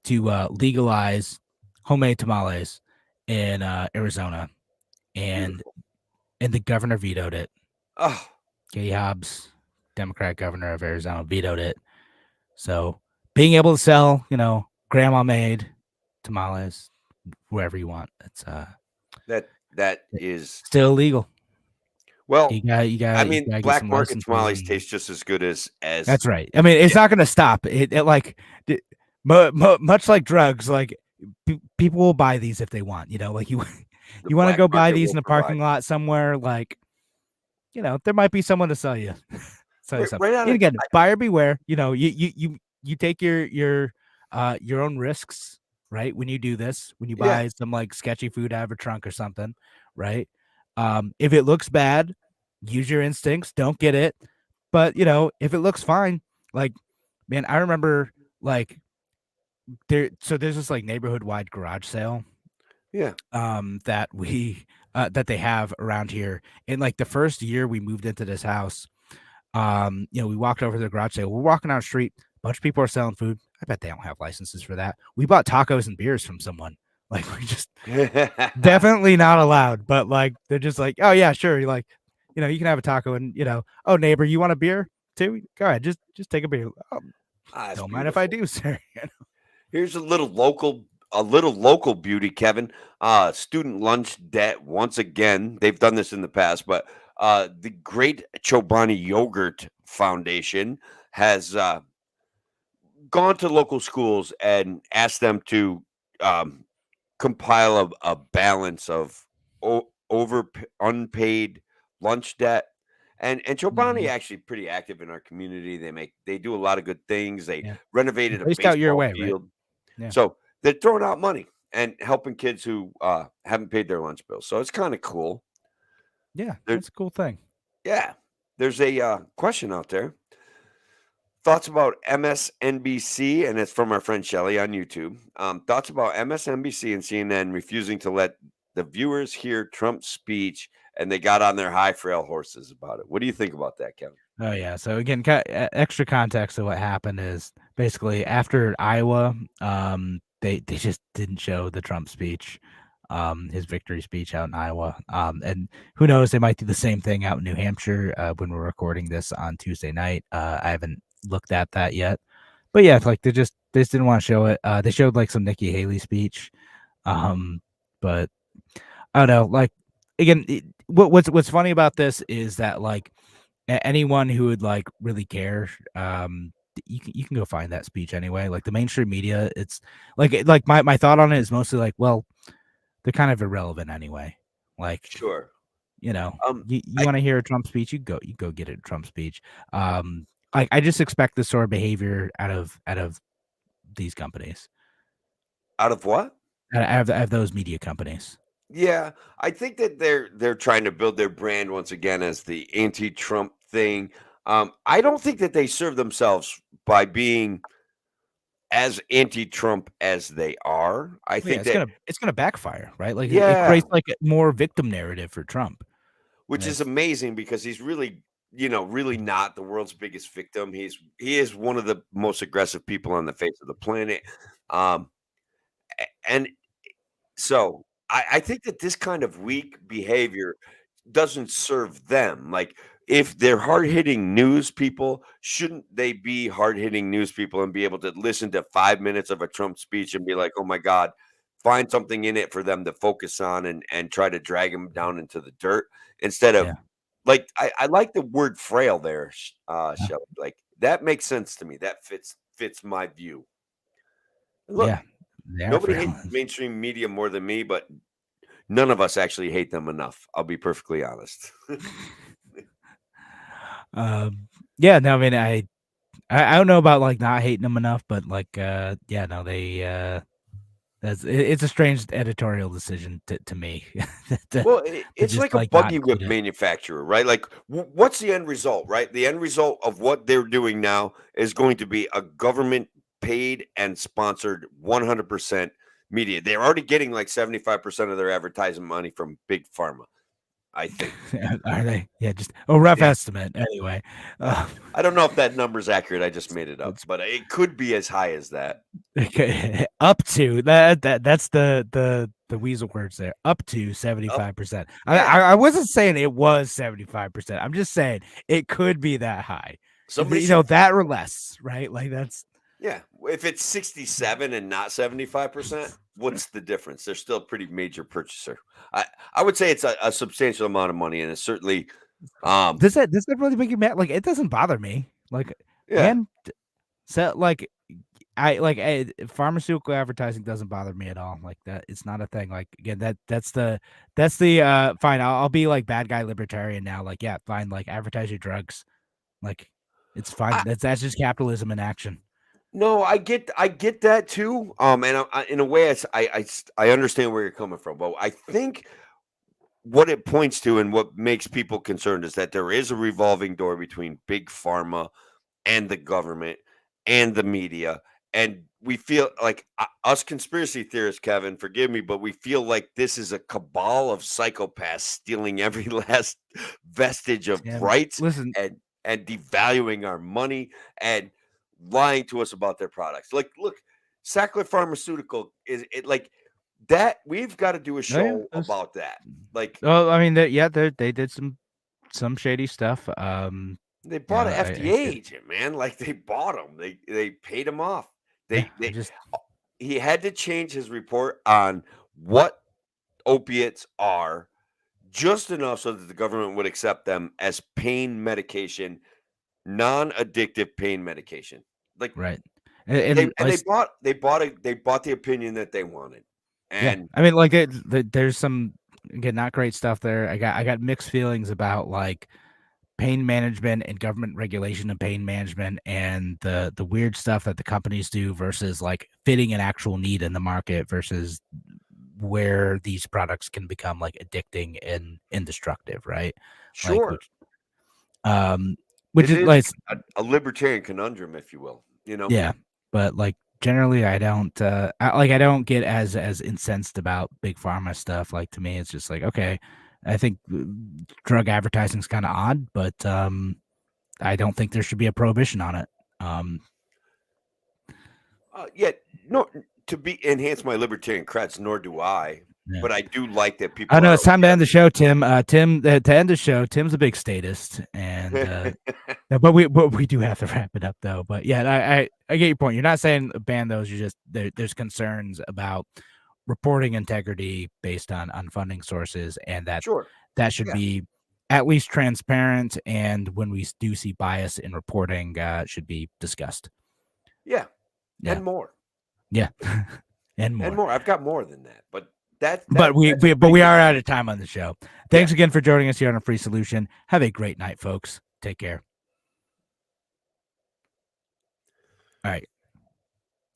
to legalize homemade tamales in Arizona. And the governor vetoed it. Oh, Katie Hobbs, Democrat governor of Arizona, vetoed it. So being able to sell, grandma made tamales wherever you want. It's that is still illegal. well. You got I you mean, gotta get black some market licenses. tamales taste just as good as That's right. I mean, it's Yeah. not going to stop. It like much like drugs. Like people will buy these if they want. Like you the you want to black go buy market these will in a provide. parking lot somewhere. Like there might be someone to sell you. Something. Right out And of again, buyer beware. You take your own risks, right? When you do this, when you buy some like sketchy food out of a trunk or something, right? If it looks bad, use your instincts. Don't get it. But if it looks fine, like, man, I remember like there's this like neighborhood wide garage sale yeah. that we that they have around here. In like the first year we moved into this house, we walked over to the garage sale. We're walking down the street, a bunch of people are selling food. I bet they don't have licenses for that. We bought tacos and beers from someone. Like we just definitely not allowed, but like they're just like, oh yeah, sure. You're like, you can have a taco and oh neighbor, you want a beer too? Go ahead, just take a beer. Oh, don't mind if I do, sir. Here's a little local beauty, Kevin. Student lunch debt once again. They've done this in the past, but the Great Chobani Yogurt Foundation has gone to local schools and asked them to compile a balance of unpaid lunch debt. And Chobani actually pretty active in our community. They do a lot of good things. They renovated a baseball your way, field. Right? Yeah. So they're throwing out money and helping kids who haven't paid their lunch bill. So it's kind of cool. Yeah, that's a cool thing. Yeah. There's a question out there. Thoughts about MSNBC, and it's from our friend Shelly on YouTube. Thoughts about MSNBC and CNN refusing to let the viewers hear Trump's speech, and they got on their high frail horses about it. What do you think about that, Kevin? Oh yeah. So again, extra context of what happened is basically after Iowa, they just didn't show the Trump speech, his victory speech out in Iowa. And who knows, they might do the same thing out in New Hampshire when we're recording this on Tuesday night. I haven't looked at that yet, but yeah, like they just didn't want to show it. They showed like some Nikki Haley speech, but I don't know. Like again, what's funny about this is that like anyone who would like really care, you can go find that speech anyway. Like the mainstream media, it's like my thought on it is mostly like, well, they're kind of irrelevant anyway. Like sure, you want to hear a Trump speech, you go get a Trump speech. I just expect this sort of behavior out of these companies. Out of what? Out of those media companies. Yeah, I think that they're trying to build their brand once again as the anti-Trump thing. I don't think that they serve themselves by being as anti-Trump as they are. I think it's gonna backfire, right? Like yeah, it creates like a more victim narrative for Trump, which is amazing because he's really, really not the world's biggest victim. He is one of the most aggressive people on the face of the planet. And so I think that this kind of weak behavior doesn't serve them. Like if they're hard-hitting news people, shouldn't they be hard-hitting news people and be able to listen to 5 minutes of a Trump speech and be like, oh my God, find something in it for them to focus on and try to drag them down into the dirt instead of like I like the word frail there, Shelly. Like that makes sense to me. That fits my view. Look, nobody hates mainstream media more than me, but none of us actually hate them enough. I'll be perfectly honest. Yeah, no, I mean, I don't know about like not hating them enough, but like, yeah, no, they, it's a strange editorial decision to me. Well, it's like a buggy whip manufacturer, right? Like, what's the end result, right? The end result of what they're doing now is going to be a government paid and sponsored 100% media. They're already getting like 75% of their advertising money from big pharma, I think. Are they? Yeah, just a rough estimate anyway. I don't know if that number's accurate. I just made it up, but it could be as high as that. Up to that's the weasel words there. Up to 75%. I wasn't saying it was 75%. I'm just saying it could be that high. Somebody that or less, right? Like that's Yeah. If it's 67 and not 75%, what's the difference? They're still a pretty major purchaser. I would say it's a substantial amount of money, and it's certainly Does that really make you mad? Like, it doesn't bother me. Like, yeah. so like pharmaceutical advertising doesn't bother me at all. Like that, it's not a thing. Like again, that's the fine. I'll be like bad guy libertarian now. Like, yeah, fine. Like, advertise your drugs. Like, it's fine. That's just capitalism in action. No, I get that too. And in a way, I understand where you're coming from. But I think what it points to and what makes people concerned is that there is a revolving door between big pharma and the government and the media. And we feel like us conspiracy theorists, Kevin, forgive me, but we feel like this is a cabal of psychopaths stealing every last vestige of rights Listen, and devaluing our money and lying to us about their products. Like, look, Sackler Pharmaceutical is it like that. We've got to do a show about that. Like, oh, I mean, they did some shady stuff. They bought an FDA agent, man. Like, they bought him. They paid him off. He had to change his report on what opiates are just enough so that the government would accept them as pain medication, non-addictive pain medication. Like, right. And they bought the opinion that they wanted. And I mean, like, there's some, again, not great stuff there. I got mixed feelings about like pain management and government regulation of pain management and the weird stuff that the companies do versus like fitting an actual need in the market versus where these products can become like addicting and destructive, right? Sure. Which is like a libertarian conundrum, if you will, you know? Yeah. But like generally I don't I don't get as incensed about big pharma stuff. Like, to me, it's just like, okay, I think drug advertising is kind of odd, but I don't think there should be a prohibition on it. No, to enhance my libertarian creds, nor do I. Yeah. But I do like that people. I know it's time to end the show, Tim. To end the show, Tim's a big statist, and but we do have to wrap it up, though. But yeah, I get your point. You're not saying ban those. You're just there's concerns about reporting integrity based on funding sources, and that that should be at least transparent. And when we do see bias in reporting, should be discussed. Yeah, and more. Yeah, and more. I've got more than that, but. But we are out of time on the show. Thanks again for joining us here on A Free Solution. Have a great night, folks. Take care. All right.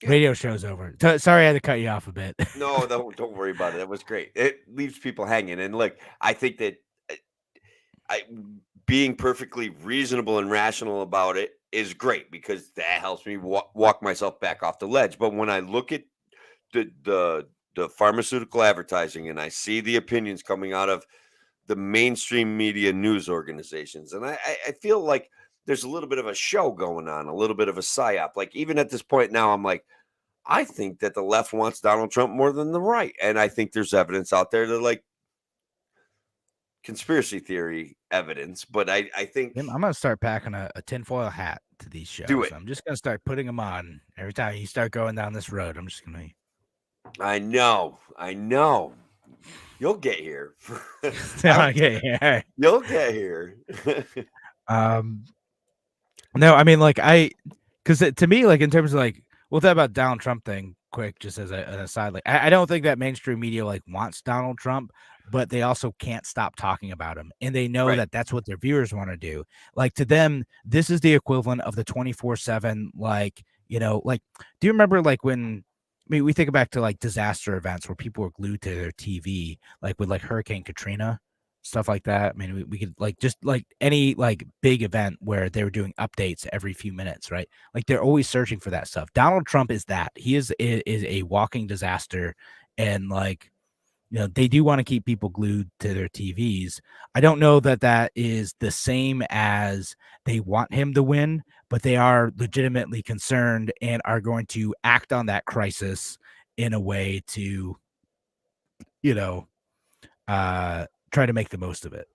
Radio show's over. Sorry I had to cut you off a bit. No, don't worry about it. That was great. It leaves people hanging. And look, I think that being perfectly reasonable and rational about it is great because that helps me walk myself back off the ledge. But when I look at the pharmaceutical advertising and I see the opinions coming out of the mainstream media news organizations, and I feel like there's a little bit of a show going on, a little bit of a psyop. Like, even at this point now, I'm like, I think that the left wants Donald Trump more than the right. And I think there's evidence out there that, like, conspiracy theory evidence, but I think I'm going to start packing a tinfoil hat to these shows. Do it. I'm just going to start putting them on every time you start going down this road. I'm just going to. I know. You'll get here. I'll get here. You'll get here. No, I mean, like, because to me, like, in terms of like, we'll talk about Donald Trump thing quick, just as an aside. Like, I don't think that mainstream media like wants Donald Trump, but they also can't stop talking about him, and they know that that's what their viewers want to do. Like, to them, this is the equivalent of the 24/7. Like, like, do you remember like when? I mean, we think back to like disaster events where people were glued to their TV, like with like Hurricane Katrina, stuff like that. I mean, we could like just like any like big event where they were doing updates every few minutes, right? Like, they're always searching for that stuff. Donald Trump is that. He is a walking disaster, and like, they do want to keep people glued to their TVs. I don't know that is the same as they want him to win, but they are legitimately concerned and are going to act on that crisis in a way to, try to make the most of it.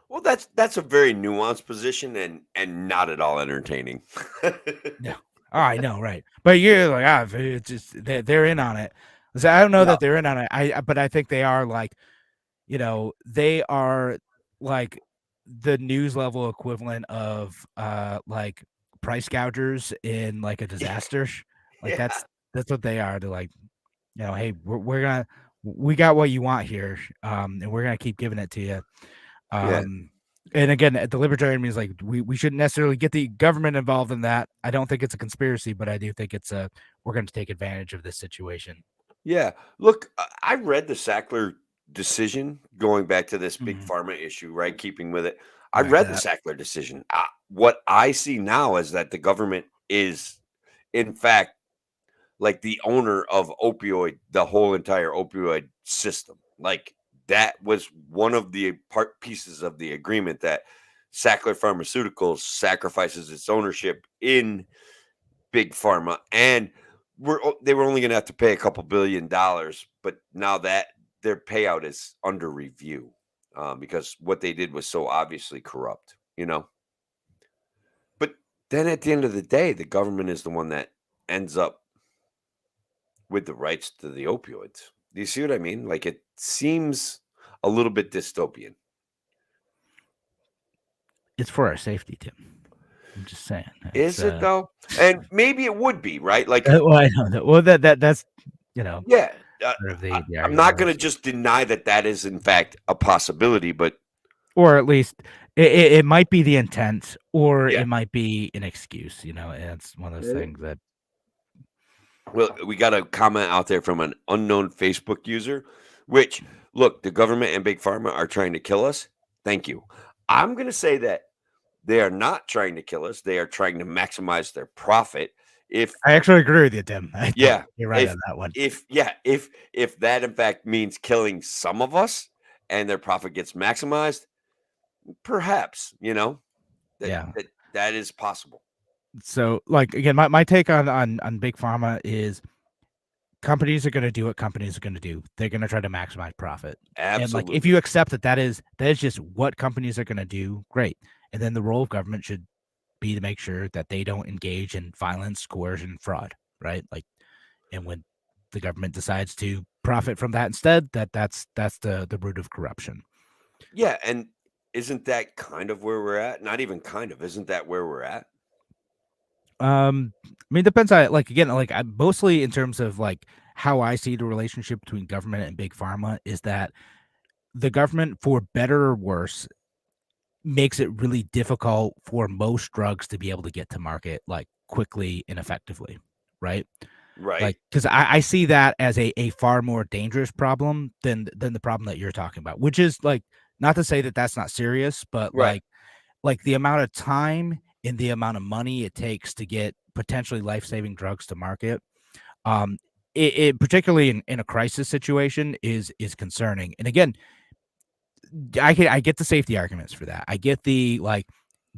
Well, that's a very nuanced position and not at all entertaining. No. Oh, I know, right? But you're like, it's just they're in on it. So I don't know that they're in on it. But I think they are like, they are like the news level equivalent of like price gougers in like a disaster. Like that's what they are. To like, hey, we got what you want here, and we're gonna keep giving it to you. And again, the libertarian means like we shouldn't necessarily get the government involved in that. I don't think it's a conspiracy, but I do think we're going to take advantage of this situation. Yeah. Look, I read the Sackler decision going back to this big pharma issue, right? Keeping with it. I read the Sackler decision. What I see now is that the government is, in fact, like the owner of the whole entire opioid system. Like that was one of the pieces of the agreement that Sackler Pharmaceuticals sacrifices its ownership in big pharma, and they were only going to have to pay a couple $2 billion, but now that their payout is under review because what they did was so obviously corrupt, But then at the end of the day, the government is the one that ends up with the rights to the opioids. Do you see what I mean? Like it seems a little bit dystopian. It's for our safety, Tim. I'm just saying. Is it though? And maybe it would be, right? Like, well, I know that. Well, that's yeah. I'm not going to just deny that is in fact a possibility, but or at least it might be the intent, or it might be an excuse. It's one of those things that. Well, we got a comment out there from an unknown Facebook user, which, look, the government and big pharma are trying to kill us. Thank you. I'm going to say that they are not trying to kill us. They are trying to maximize their profit. If I actually agree with you, Tim. Yeah, you're right on that one. If that in fact means killing some of us and their profit gets maximized, perhaps, that is possible. So, like, again, my take on big pharma is companies are going to do what companies are going to do. They're going to try to maximize profit. Absolutely. And like, if you accept that is just what companies are going to do, great. And then the role of government should be to make sure that they don't engage in violence, coercion, fraud, right? Like, and when the government decides to profit from that instead, that's the root of corruption. Yeah, and isn't that kind of where we're at? Not even kind of. Isn't that where we're at? I mean, it depends on I mostly in terms of like how I see the relationship between government and big pharma is that the government, for better or worse, makes it really difficult for most drugs to be able to get to market like quickly and effectively, right? Right. Like, because I see that as a far more dangerous problem than the problem that you're talking about, which is like, not to say that that's not serious, but like the amount of time and the amount of money it takes to get potentially life-saving drugs to market, it particularly in a crisis situation is concerning. And again, I get the safety arguments for that. I get the like,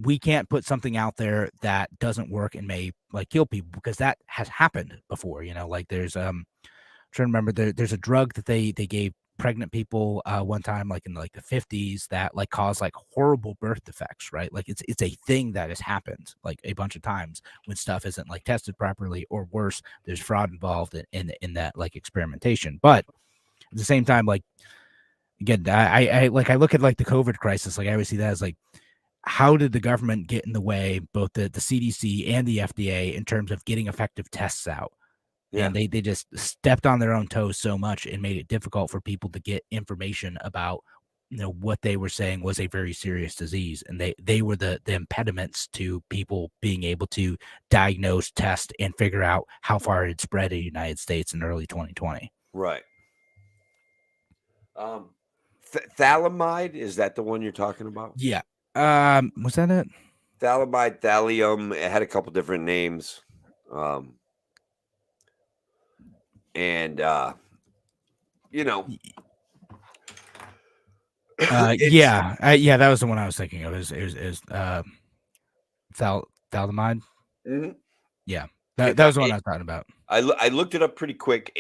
we can't put something out there that doesn't work and may like kill people, because that has happened before. Like there's I'm trying to remember, there's a drug that they gave pregnant people one time, like in like the 50s, that like caused like horrible birth defects, right? Like it's a thing that has happened like a bunch of times when stuff isn't like tested properly, or worse, there's fraud involved in that like experimentation. But at the same time, like, again, I look at like the COVID crisis, like I always see that as like, how did the government get in the way, both the CDC and the FDA, in terms of getting effective tests out? Yeah. And they just stepped on their own toes so much and made it difficult for people to get information about, what they were saying was a very serious disease. And they were the impediments to people being able to diagnose, test, and figure out how far it had spread in the United States in early 2020. Right. Phthalimide, is that the one you're talking about? Yeah. Was that it? Phthalimide, thallium. It had a couple different names. Yeah, that was the one I was thinking of. Is thalidomide? Mm-hmm. Yeah, that was the one I was talking about. I looked it up pretty quick.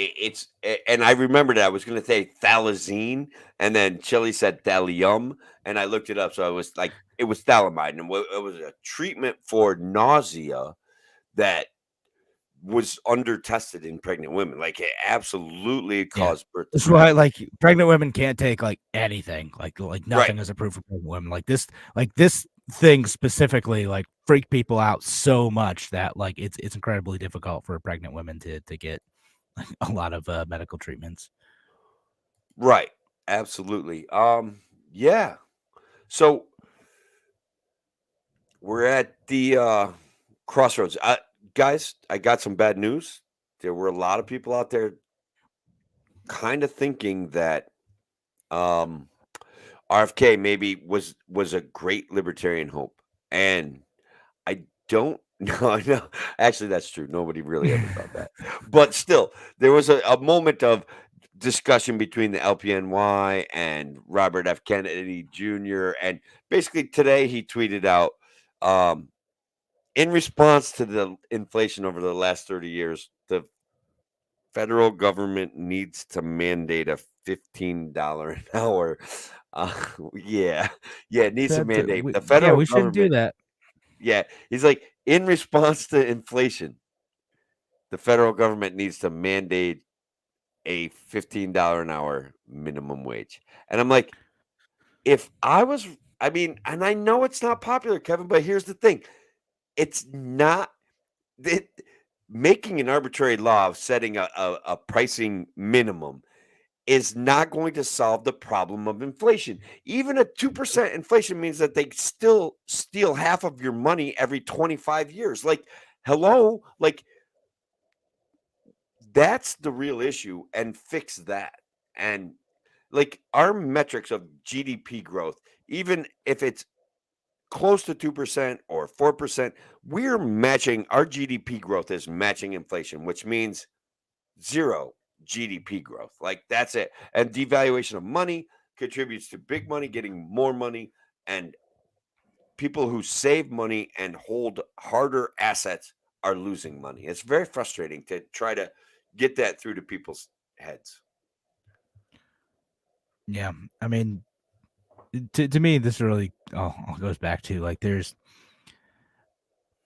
And I remembered I was going to say thalazine, and then Chili said thallium, and I looked it up. So I was like, it was phthalimide, and it was a treatment for nausea that was under tested in pregnant women. Like it absolutely caused birth. This is why like pregnant women can't take like anything. Like nothing Right. is approved for pregnant women. Like this thing specifically like freaked people out so much that like it's incredibly difficult for pregnant women to get a lot of medical treatments. Right. Absolutely. Yeah. So we're at the crossroads. Guys, I got some bad news. There were a lot of people out there kind of thinking that RFK maybe was a great libertarian hope. And I don't know. Actually, that's true. Nobody really ever thought that. But still, there was a moment of discussion between the LPNY and Robert F. Kennedy Jr. And basically today he tweeted out, in response to the inflation over the last 30 years, the federal government needs to mandate a $15 an hour. It needs to mandate the federal we shouldn't do government. that. Yeah, he's like, in response to inflation, the federal government needs to mandate a $15 an hour minimum wage. And I'm like, if I was, I mean, and I know it's not popular, Kevin, but here's the thing. It's not making an arbitrary law of setting a pricing minimum is not going to solve the problem of inflation. Even a 2% inflation means that they still steal half of your money every 25 years. Like, hello, like that's the real issue, and fix that. And like our metrics of GDP growth, even if it's close to 2% or 4%, we're matching our GDP growth is matching inflation, which means zero GDP growth. Like that's it. And devaluation of money contributes to big money getting more money, and people who save money and hold harder assets are losing money. It's very frustrating to try to get that through to people's heads. Yeah, I mean, to me, this really all goes back to like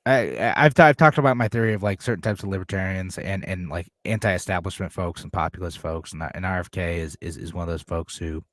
I've talked about my theory of like certain types of libertarians and like anti-establishment folks and populist folks, and RFK is one of those folks who,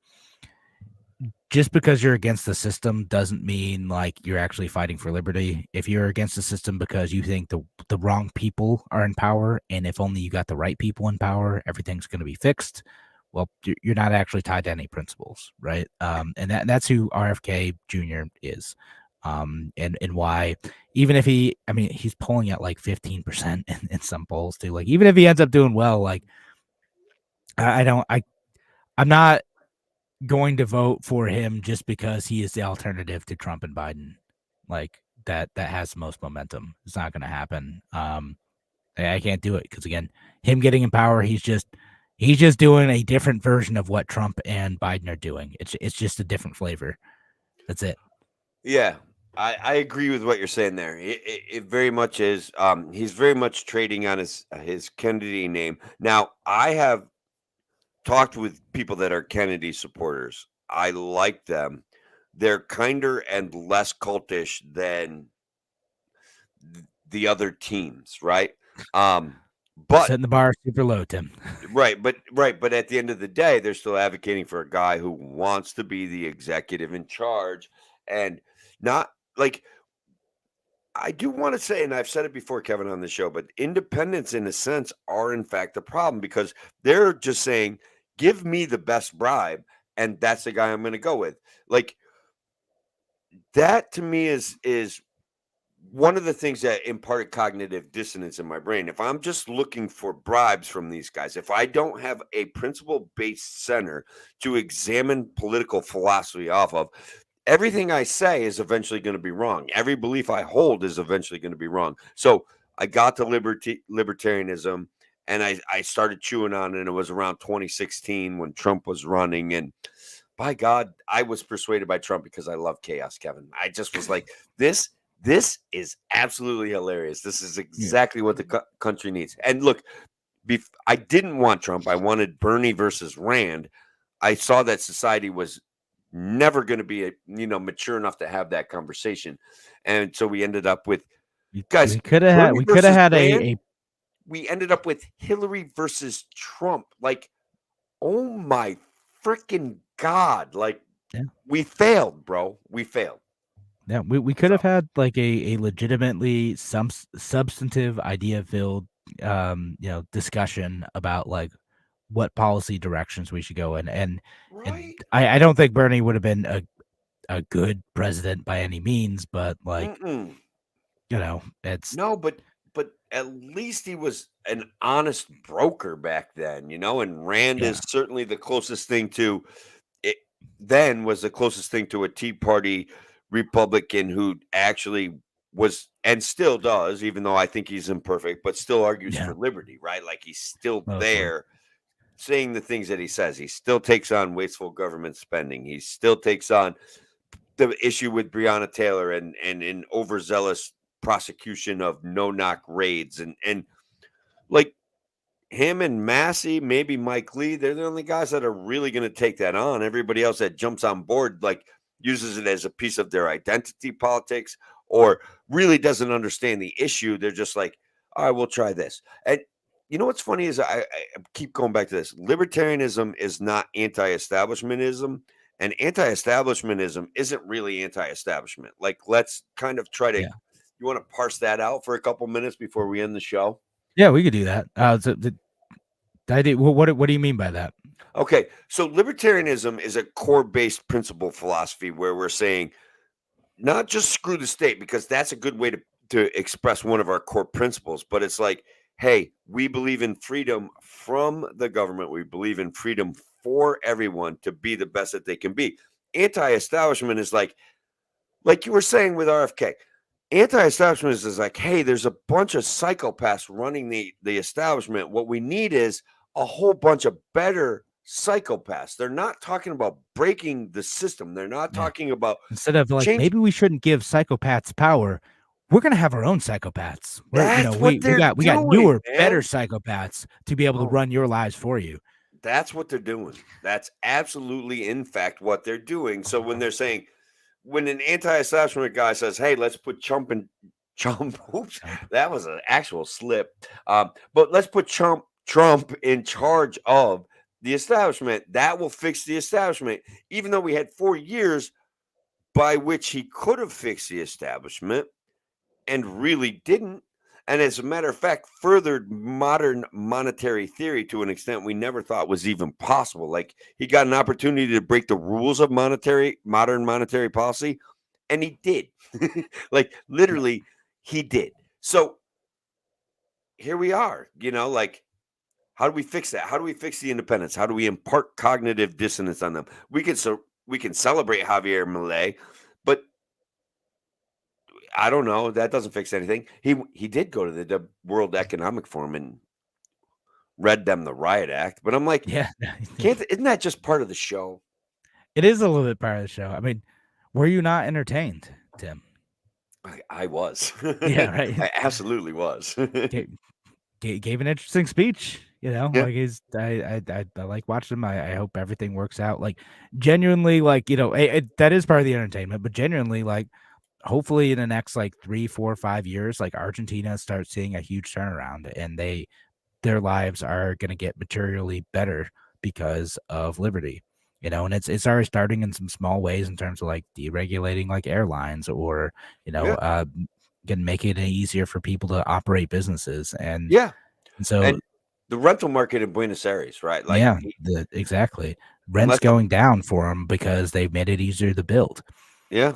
just because you're against the system doesn't mean like you're actually fighting for liberty. If you're against the system because you think the wrong people are in power, and if only you got the right people in power, everything's going to be fixed, well, you're not actually tied to any principles, right? And that's who RFK Jr. is. And why, even if he's polling at like 15% in some polls too. Like, even if he ends up doing well, like I'm not going to vote for him just because he is the alternative to Trump and Biden. Like that has the most momentum. It's not going to happen. I can't do it because, again, him getting in power, he's just doing a different version of what Trump and Biden are doing. It's just a different flavor. That's it. Yeah, I agree with what you're saying there. It very much is. He's very much trading on his Kennedy name. Now, I have talked with people that are Kennedy supporters. I like them. They're kinder and less cultish than the other teams, right? But setting the bar super low, Tim. Right, but at the end of the day, they're still advocating for a guy who wants to be the executive in charge, and not like, I do want to say, and I've said it before, Kevin, on the show, but independents in a sense are in fact the problem, because they're just saying, give me the best bribe, and that's the guy I'm going to go with. Like, that to me is one of the things that imparted cognitive dissonance in my brain. If I'm just looking for bribes from these guys, if I don't have a principle-based center to examine political philosophy off of, everything I say is eventually going to be wrong. Every belief I hold is eventually going to be wrong. So I got to libertarianism, and I started chewing on it. And it was around 2016 when Trump was running, and by God, I was persuaded by Trump because I love chaos, Kevin. I just was like, this is absolutely hilarious. This is exactly what the country needs. And look, I didn't want Trump. I wanted Bernie versus Rand. I saw that society was never going to be mature enough to have that conversation, and so we ended up with, guys, we could have had a we ended up with Hillary versus Trump. Like, oh my freaking God. Like, Yeah. we failed, bro. We failed. Yeah, we could have had like a legitimately substantive idea filled discussion about like what policy directions we should go in. And Right. I don't think Bernie would have been a good president by any means, but like it's no, but at least he was an honest broker back then, and Rand is certainly the closest thing to it then was the closest thing to a Tea Party Republican who actually was and still does, even though I think he's imperfect, but still argues for liberty, right? Like he's still there saying the things that he says. He still takes on wasteful government spending. He still takes on the issue with Breonna Taylor and an overzealous prosecution of no-knock raids. And like him and Massey, maybe Mike Lee, they're the only guys that are really going to take that on. Everybody else that jumps on board, like uses it as a piece of their identity politics or really doesn't understand the issue. They're just like, all right, we'll try this. And you know what's funny is I keep going back to this. Libertarianism is not anti-establishmentism, and anti-establishmentism isn't really anti-establishment. Like, let's kind of try to, you want to parse that out for a couple minutes before we end the show? Yeah, we could do that. What do you mean by that? Okay, so libertarianism is a core-based principle philosophy where we're saying not just screw the state, because that's a good way to express one of our core principles, but it's like, hey, we believe in freedom from the government. We believe in freedom for everyone to be the best that they can be. Anti-establishment is like you were saying with RFK. Anti-establishment is like, hey, there's a bunch of psychopaths running the establishment. What we need is a whole bunch of better psychopaths. They're not talking about breaking the system. They're not talking about instead of like maybe we shouldn't give psychopaths power. We're gonna have our own psychopaths. We got newer, better psychopaths to be able to run your lives for you. That's what they're doing. That's absolutely, in fact, what they're doing. So when they're saying, when an anti-establishment guy says, hey, let's put Trump, oops, that was an actual slip. But let's put Trump in charge of the establishment. That will fix the establishment, even though we had 4 years by which he could have fixed the establishment and really didn't. And as a matter of fact, furthered modern monetary theory to an extent we never thought was even possible. Like he got an opportunity to break the rules of modern monetary policy, and he did. Like literally, he did. So here we are, like, how do we fix that? How do we fix the independence? How do we impart cognitive dissonance on them? We can celebrate Javier Milei, but I don't know. That doesn't fix anything. He did go to the World Economic Forum and read them the Riot Act, but I'm like, isn't that just part of the show? It is a little bit part of the show. I mean, were you not entertained, Tim? I was. Yeah, right. I absolutely was. Gave an interesting speech. Like I like watching him. I hope everything works out. Like genuinely, like that is part of the entertainment, but genuinely, like. Hopefully in the next like 3, 4, 5 years, like Argentina starts seeing a huge turnaround and their lives are going to get materially better because of liberty, and it's already starting in some small ways in terms of like deregulating like airlines or, can make it easier for people to operate businesses. And so the rental market in Buenos Aires, right? Like, exactly. Rent's going down for them because they've made it easier to build. Yeah.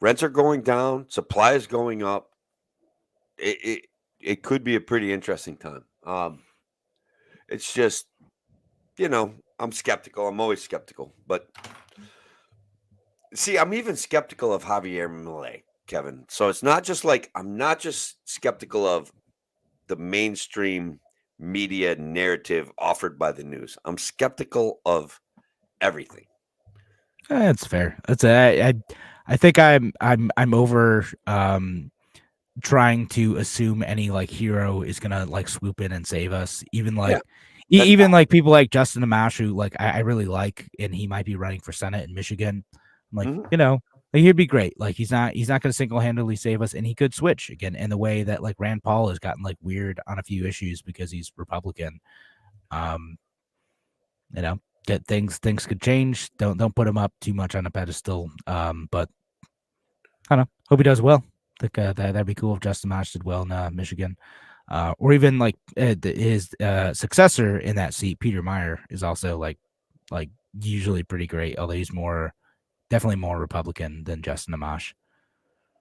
Rents are going down. Supply is going up. It could be a pretty interesting time. It's just, I'm skeptical. I'm always skeptical. But see, I'm even skeptical of Javier Milei, Kevin. So it's not just like I'm not just skeptical of the mainstream media narrative offered by the news. I'm skeptical of everything. That's fair. I think I'm over trying to assume any like hero is gonna like swoop in and save us. Even like even like people like Justin Amash, who like I really like, and he might be running for Senate in Michigan. I'm like, Like, he'd be great. Like, he's not going to single-handedly save us, and he could switch again in the way that like Rand Paul has gotten like weird on a few issues because he's Republican. You know, get things could change. Don't put him up too much on a pedestal. But I don't know. Hope he does well. I think that'd be cool if Justin Amash did well in Michigan. Or even like his successor in that seat, Peter Meyer, is also like usually pretty great, although he's definitely more Republican than Justin Amash.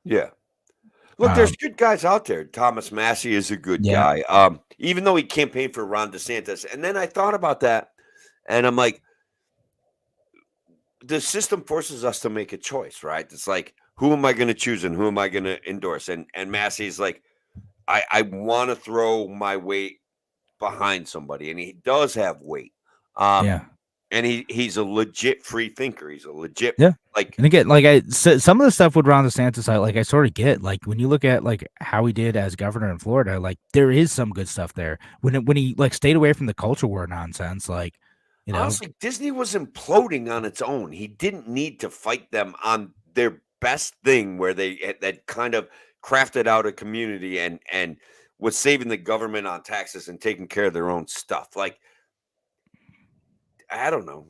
Yeah. Look, there's good guys out there. Thomas Massey is a good guy. Even though he campaigned for Ron DeSantis. And then I thought about that, and I'm like, the system forces us to make a choice, right? It's like, who am I going to choose and who am I going to endorse? And Massey's like, I want to throw my weight behind somebody, and he does have weight. And he's a legit free thinker. He's a legit like. And again, like some of the stuff with Ron DeSantis, I sort of get. Like when you look at like how he did as governor in Florida, like there is some good stuff there. When he like stayed away from the culture war nonsense, like honestly, Disney was imploding on its own. He didn't need to fight them on their best thing, where they that kind of crafted out a community and was saving the government on taxes and taking care of their own stuff. Like, I don't know,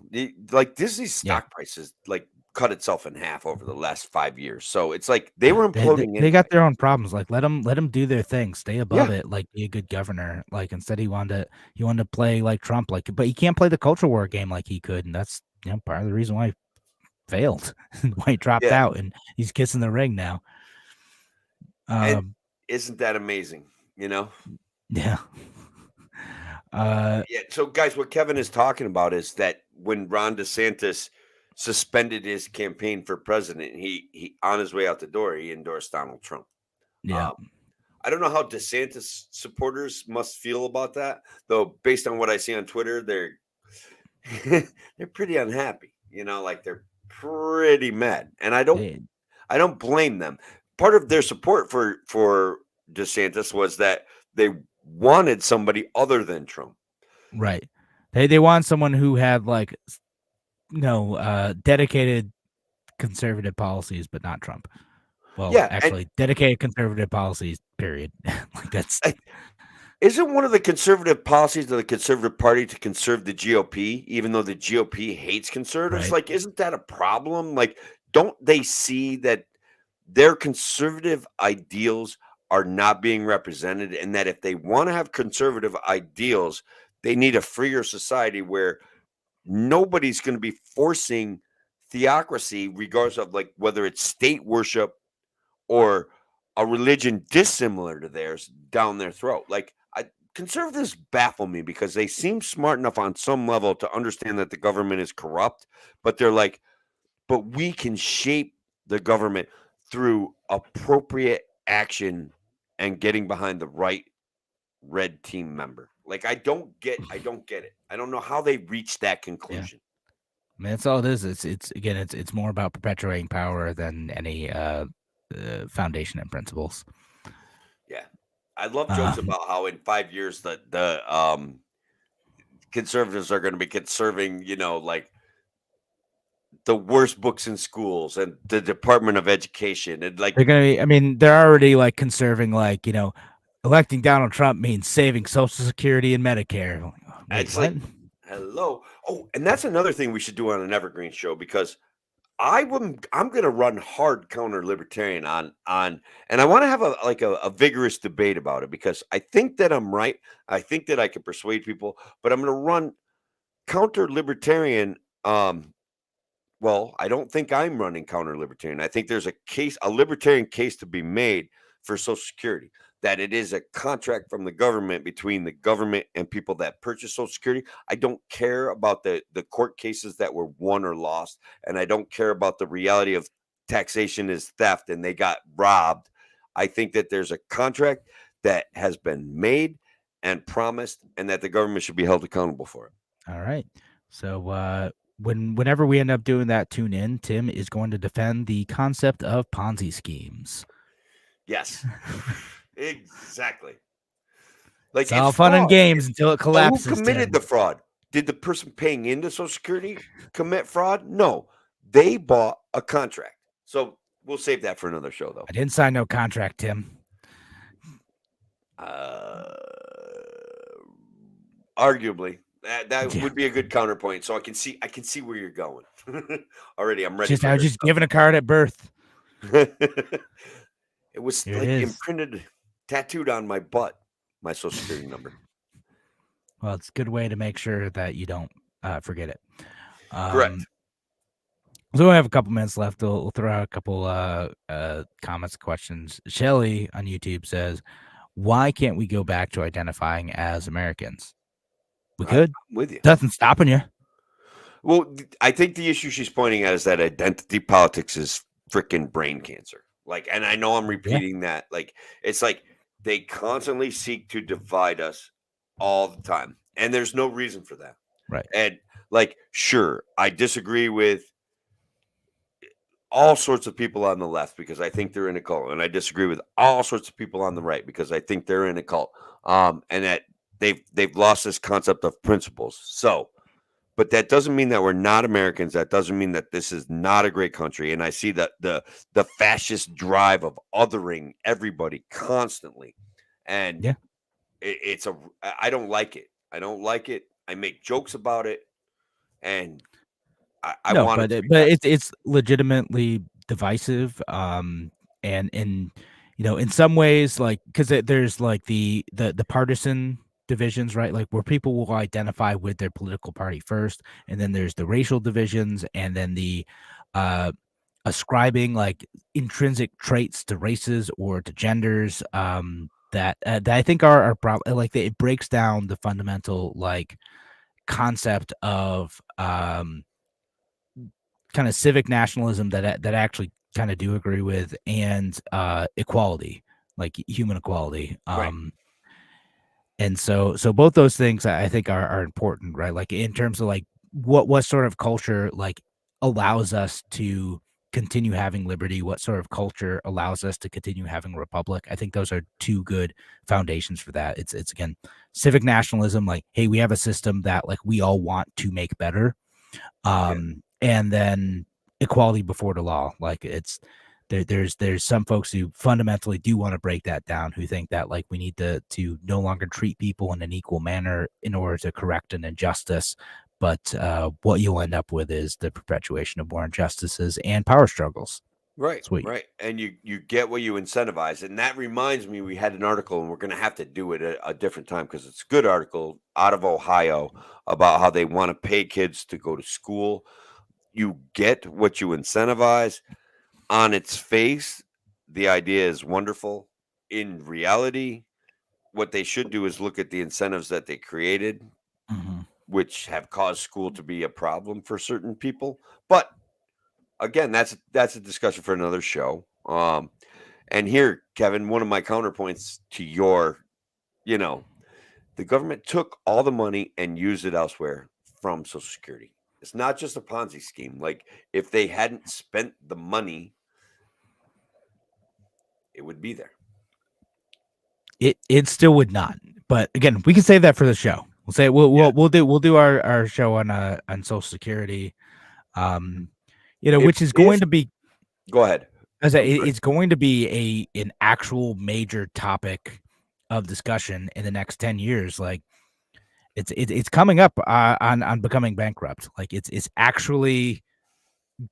like Disney's stock prices like cut itself in half over the last 5 years. So it's like they were imploding. They got their own problems. Like let them do their thing. Stay above it. Like be a good governor. Like instead he wanted to play like Trump. Like, but he can't play the culture war game like he could, and that's part of the reason why he failed, why he dropped out, and he's kissing the ring now. Isn't that amazing? Yeah. So guys, what Kevin is talking about is that when Ron DeSantis suspended his campaign for president, he on his way out the door, he endorsed Donald Trump. I don't know how DeSantis supporters must feel about that, though. Based on what I see on Twitter, they're pretty unhappy. Like they're pretty mad, and I don't blame them. Part of their support for DeSantis was that they wanted somebody other than Trump. Right. They want someone who had like dedicated conservative policies, but not Trump. Well, actually dedicated conservative policies, period. Like that's isn't one of the conservative policies of the Conservative Party to conserve the GOP, even though the GOP hates conservatives? Like, isn't that a problem? Like, don't they see that their conservative ideals are not being represented, and that if they want to have conservative ideals, they need a freer society where nobody's going to be forcing theocracy, regardless of like whether it's state worship or a religion dissimilar to theirs, down their throat. Like, conservatives baffle me because they seem smart enough on some level to understand that the government is corrupt, but they're like, but we can shape the government through appropriate action and getting behind the right red team member. Like, I don't get it. I don't know how they reached that conclusion. I mean, that's all it is. It's more about perpetuating power than any foundation and principles. Yeah. I love jokes about how in 5 years the conservatives are going to be conserving, like the worst books in schools and the Department of Education, and like they're going to. I mean, they're already like conserving, like electing Donald Trump means saving Social Security and Medicare. It's like, hello. Oh, and that's another thing we should do on an Evergreen show, because I'm going to run hard counter libertarian on, and I want to have a vigorous debate about it, because I think that I'm right. I think that I can persuade people, but I'm going to run counter libertarian. Well, I don't think I'm running counter libertarian. I think there's a libertarian case to be made for Social Security, that it is a contract from the government between the government and people that purchase Social Security. I don't care about the court cases that were won or lost, and I don't care about the reality of taxation is theft and they got robbed. I think that there's a contract that has been made and promised, and that the government should be held accountable for it. All right. So whenever we end up doing that, tune in. Tim is going to defend the concept of Ponzi schemes. Yes. Exactly. Like, it's all fun and games until it collapses. Who committed the fraud? Did the person paying into Social Security commit fraud? No, they bought a contract. So we'll save that for another show, though. I didn't sign no contract, Tim. Arguably, that Yeah. would be a good counterpoint. So I can see where you're going. Already, I'm ready. I was just given a card at birth. It was Here it like is. imprinted, tattooed on my butt, my social security number. Well, it's a good way to make sure that you don't forget it. Correct. So we have a couple minutes left. We'll throw out a couple comments, questions. Shelly on YouTube says, "Why can't we go back to identifying as Americans? We could. I'm with you. Nothing's stopping you." Well, I think the issue she's pointing at is that identity politics is freaking brain cancer. Like, and I know I'm repeating that. Like, it's like they constantly seek to divide us all the time, and there's no reason for that. Right. And like, sure, I disagree with all sorts of people on the left because I think they're in a cult, and I disagree with all sorts of people on the right because I think they're in a cult. And that they've lost this concept of principles. So, but that doesn't mean that we're not Americans. That doesn't mean that this is not a great country. And I see that the fascist drive of othering everybody constantly, and I don't like it. I don't like it. I make jokes about it, and I want it to be but it's legitimately divisive. And in in some ways, like, because there's like the partisan divisions, right? Like where people will identify with their political party first, and then there's the racial divisions, and then the ascribing like intrinsic traits to races or to genders that I think are probably like it breaks down the fundamental like concept of kind of civic nationalism that actually kind of do agree with, and equality, like human equality. Right. And so both those things I think are important, right? Like in terms of like what sort of culture like allows us to continue having liberty, what sort of culture allows us to continue having a republic. I think those are two good foundations for that. It's again, civic nationalism, like, hey, we have a system that like we all want to make better. And then equality before the law. Like it's there's some folks who fundamentally do want to break that down, who think that like we need to no longer treat people in an equal manner in order to correct an injustice. But what you'll end up with is the perpetuation of more injustices and power struggles. Right. Sweet. Right. And you get what you incentivize. And that reminds me, we had an article, and we're going to have to do it at a different time because it's a good article out of Ohio about how they want to pay kids to go to school. You get what you incentivize. On its face, the idea is wonderful. In reality, what they should do is look at the incentives that they created, which have caused school to be a problem for certain people. But again, that's a discussion for another show. And here, Kevin, one of my counterpoints to your, the government took all the money and used it elsewhere from Social Security. It's not just a Ponzi scheme. Like if they hadn't spent the money, it would be there. It still would not. But again, we can save that for the show. We'll say we'll do our show on Social Security. Which is going to be. Go ahead. It's going to be an actual major topic of discussion in the next 10 years. Like it's coming up on becoming bankrupt. Like it's actually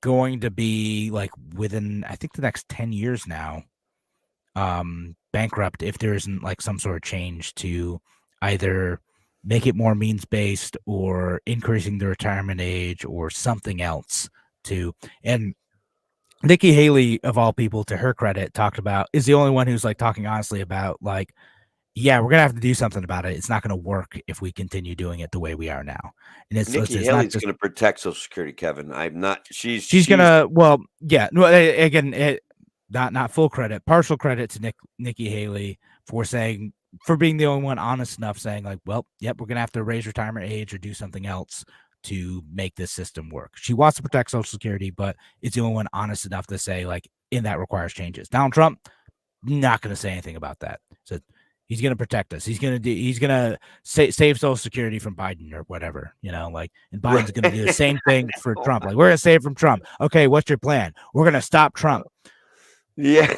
going to be like within, I think, the next 10 years now, bankrupt if there isn't like some sort of change to either make it more means based or increasing the retirement age or something else to. And Nikki Haley, of all people, to her credit, is the only one who's like talking honestly about like, yeah, we're gonna have to do something about it. It's not gonna work if we continue doing it the way we are now. And Nikki Haley's gonna protect Social Security, Kevin. I'm not. She's gonna. Well, yeah. No, again, not full credit, partial credit to Nikki Haley for being the only one honest enough saying like, well, yep, we're gonna have to raise retirement age or do something else to make this system work. She wants to protect Social Security, but it's the only one honest enough to say like, and that requires changes. Donald Trump, not going to say anything about that. So He's going to protect us. He's going to save Social Security from Biden or whatever, like, and Biden's going to do the same thing for Trump. Like, we're going to save from Trump. Okay, what's your plan? We're going to stop Trump. Yeah.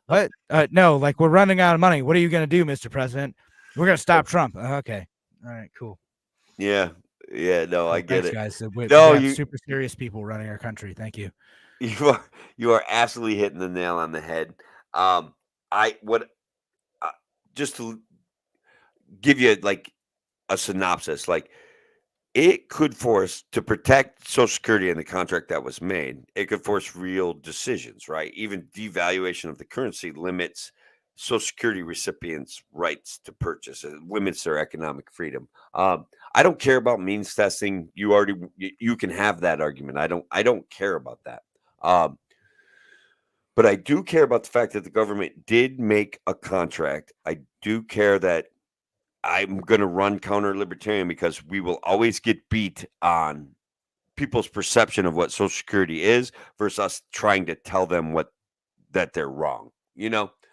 What? No, like, we're running out of money. What are you going to do, Mr. President? We're going to stop Trump. Okay. All right, cool. Yeah. No, I get it. Guys. We No, have super serious people running our country. Thank you. You are absolutely hitting the nail on the head. Just to give you like a synopsis, like it could force to protect Social Security and the contract that was made. It could force real decisions, right? Even devaluation of the currency limits Social Security recipients' rights to purchase. It limits their economic freedom. I don't care about means testing. You can have that argument. I don't care about that. But I do care about the fact that the government did make a contract. I do care that I'm going to run counter-libertarian because we will always get beat on people's perception of what Social Security is versus us trying to tell them that they're wrong,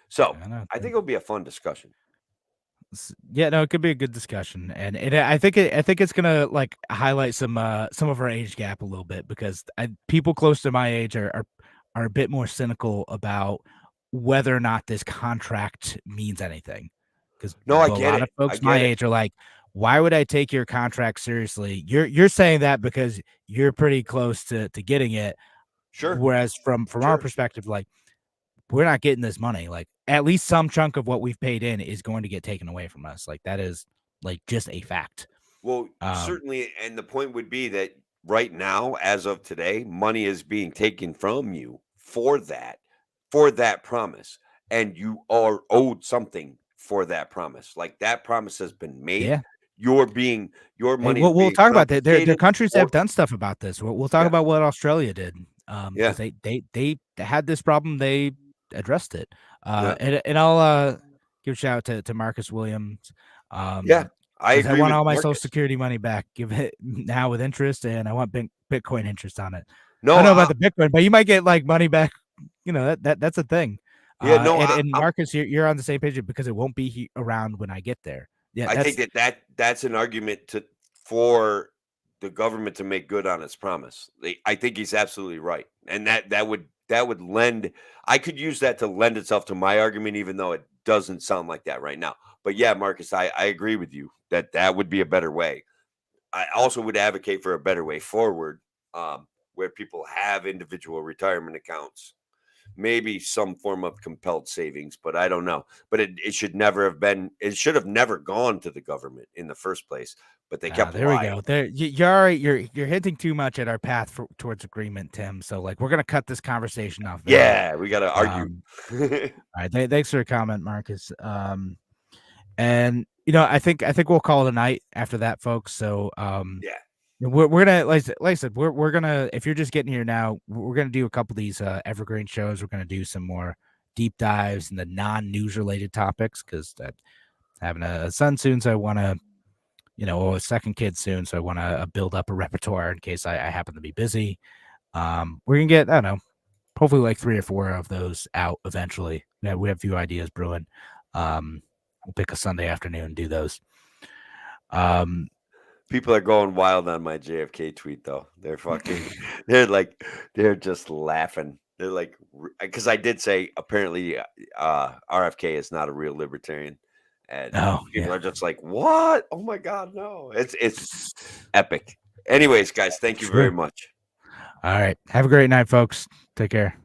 So I think it'll be a fun discussion. Yeah, no, it could be a good discussion, and I think it's gonna like highlight some of our age gap a little bit because people close to my age are a bit more cynical about whether or not this contract means anything. Because a lot of folks my age are like, why would I take your contract seriously? You're saying that because you're pretty close to getting it. Sure. Whereas from our perspective, like, we're not getting this money. Like, at least some chunk of what we've paid in is going to get taken away from us. Like, that is like just a fact. Well, certainly. And the point would be that right now, as of today, money is being taken from you for that promise. And you are owed something for that promise. Like, that promise has been made. Yeah. Your money. We'll talk about that. There are countries that have done stuff about this. We'll talk about what Australia did. They had this problem. They addressed it. And I'll give a shout out to Marcus Williams. I agree. I want all my Social Security money back. Give it now with interest, and I want Bitcoin interest on it. No, I don't know about the Bitcoin, but you might get like money back. That's a thing. And Marcus, you're on the same page because it won't be around when I get there. Yeah, I think that's an argument for the government to make good on its promise. I think he's absolutely right, and that would lend. I could use that to lend itself to my argument, even though it doesn't sound like that right now. But yeah, Marcus, I agree with you that would be a better way. I also would advocate for a better way forward, where people have individual retirement accounts. Maybe some form of compelled savings, but I don't know. But it should never have been. It should have never gone to the government in the first place. But they kept. There we go. There, you're hinting too much at our path towards agreement, Tim. So like, we're gonna cut this conversation off. Yeah, we gotta argue. All right. Thanks for your comment, Marcus. And I think we'll call it a night after that, folks. So we're gonna like I said, we're gonna, if you're just getting here now, we're gonna do a couple of these evergreen shows. We're gonna do some more deep dives in the non-news related topics because having a son soon, so I want to, a second kid soon, so I want to build up a repertoire in case I happen to be busy. We're gonna get, I don't know, hopefully like 3 or 4 of those out eventually. Yeah, we have a few ideas brewing. We'll pick a Sunday afternoon and do those. People are going wild on my JFK tweet, though. They're just laughing. They're like, because I did say apparently RFK is not a real libertarian, and people are just like, what? Oh my God, no! It's epic. Anyways, guys, thank you very much. All right, have a great night, folks. Take care.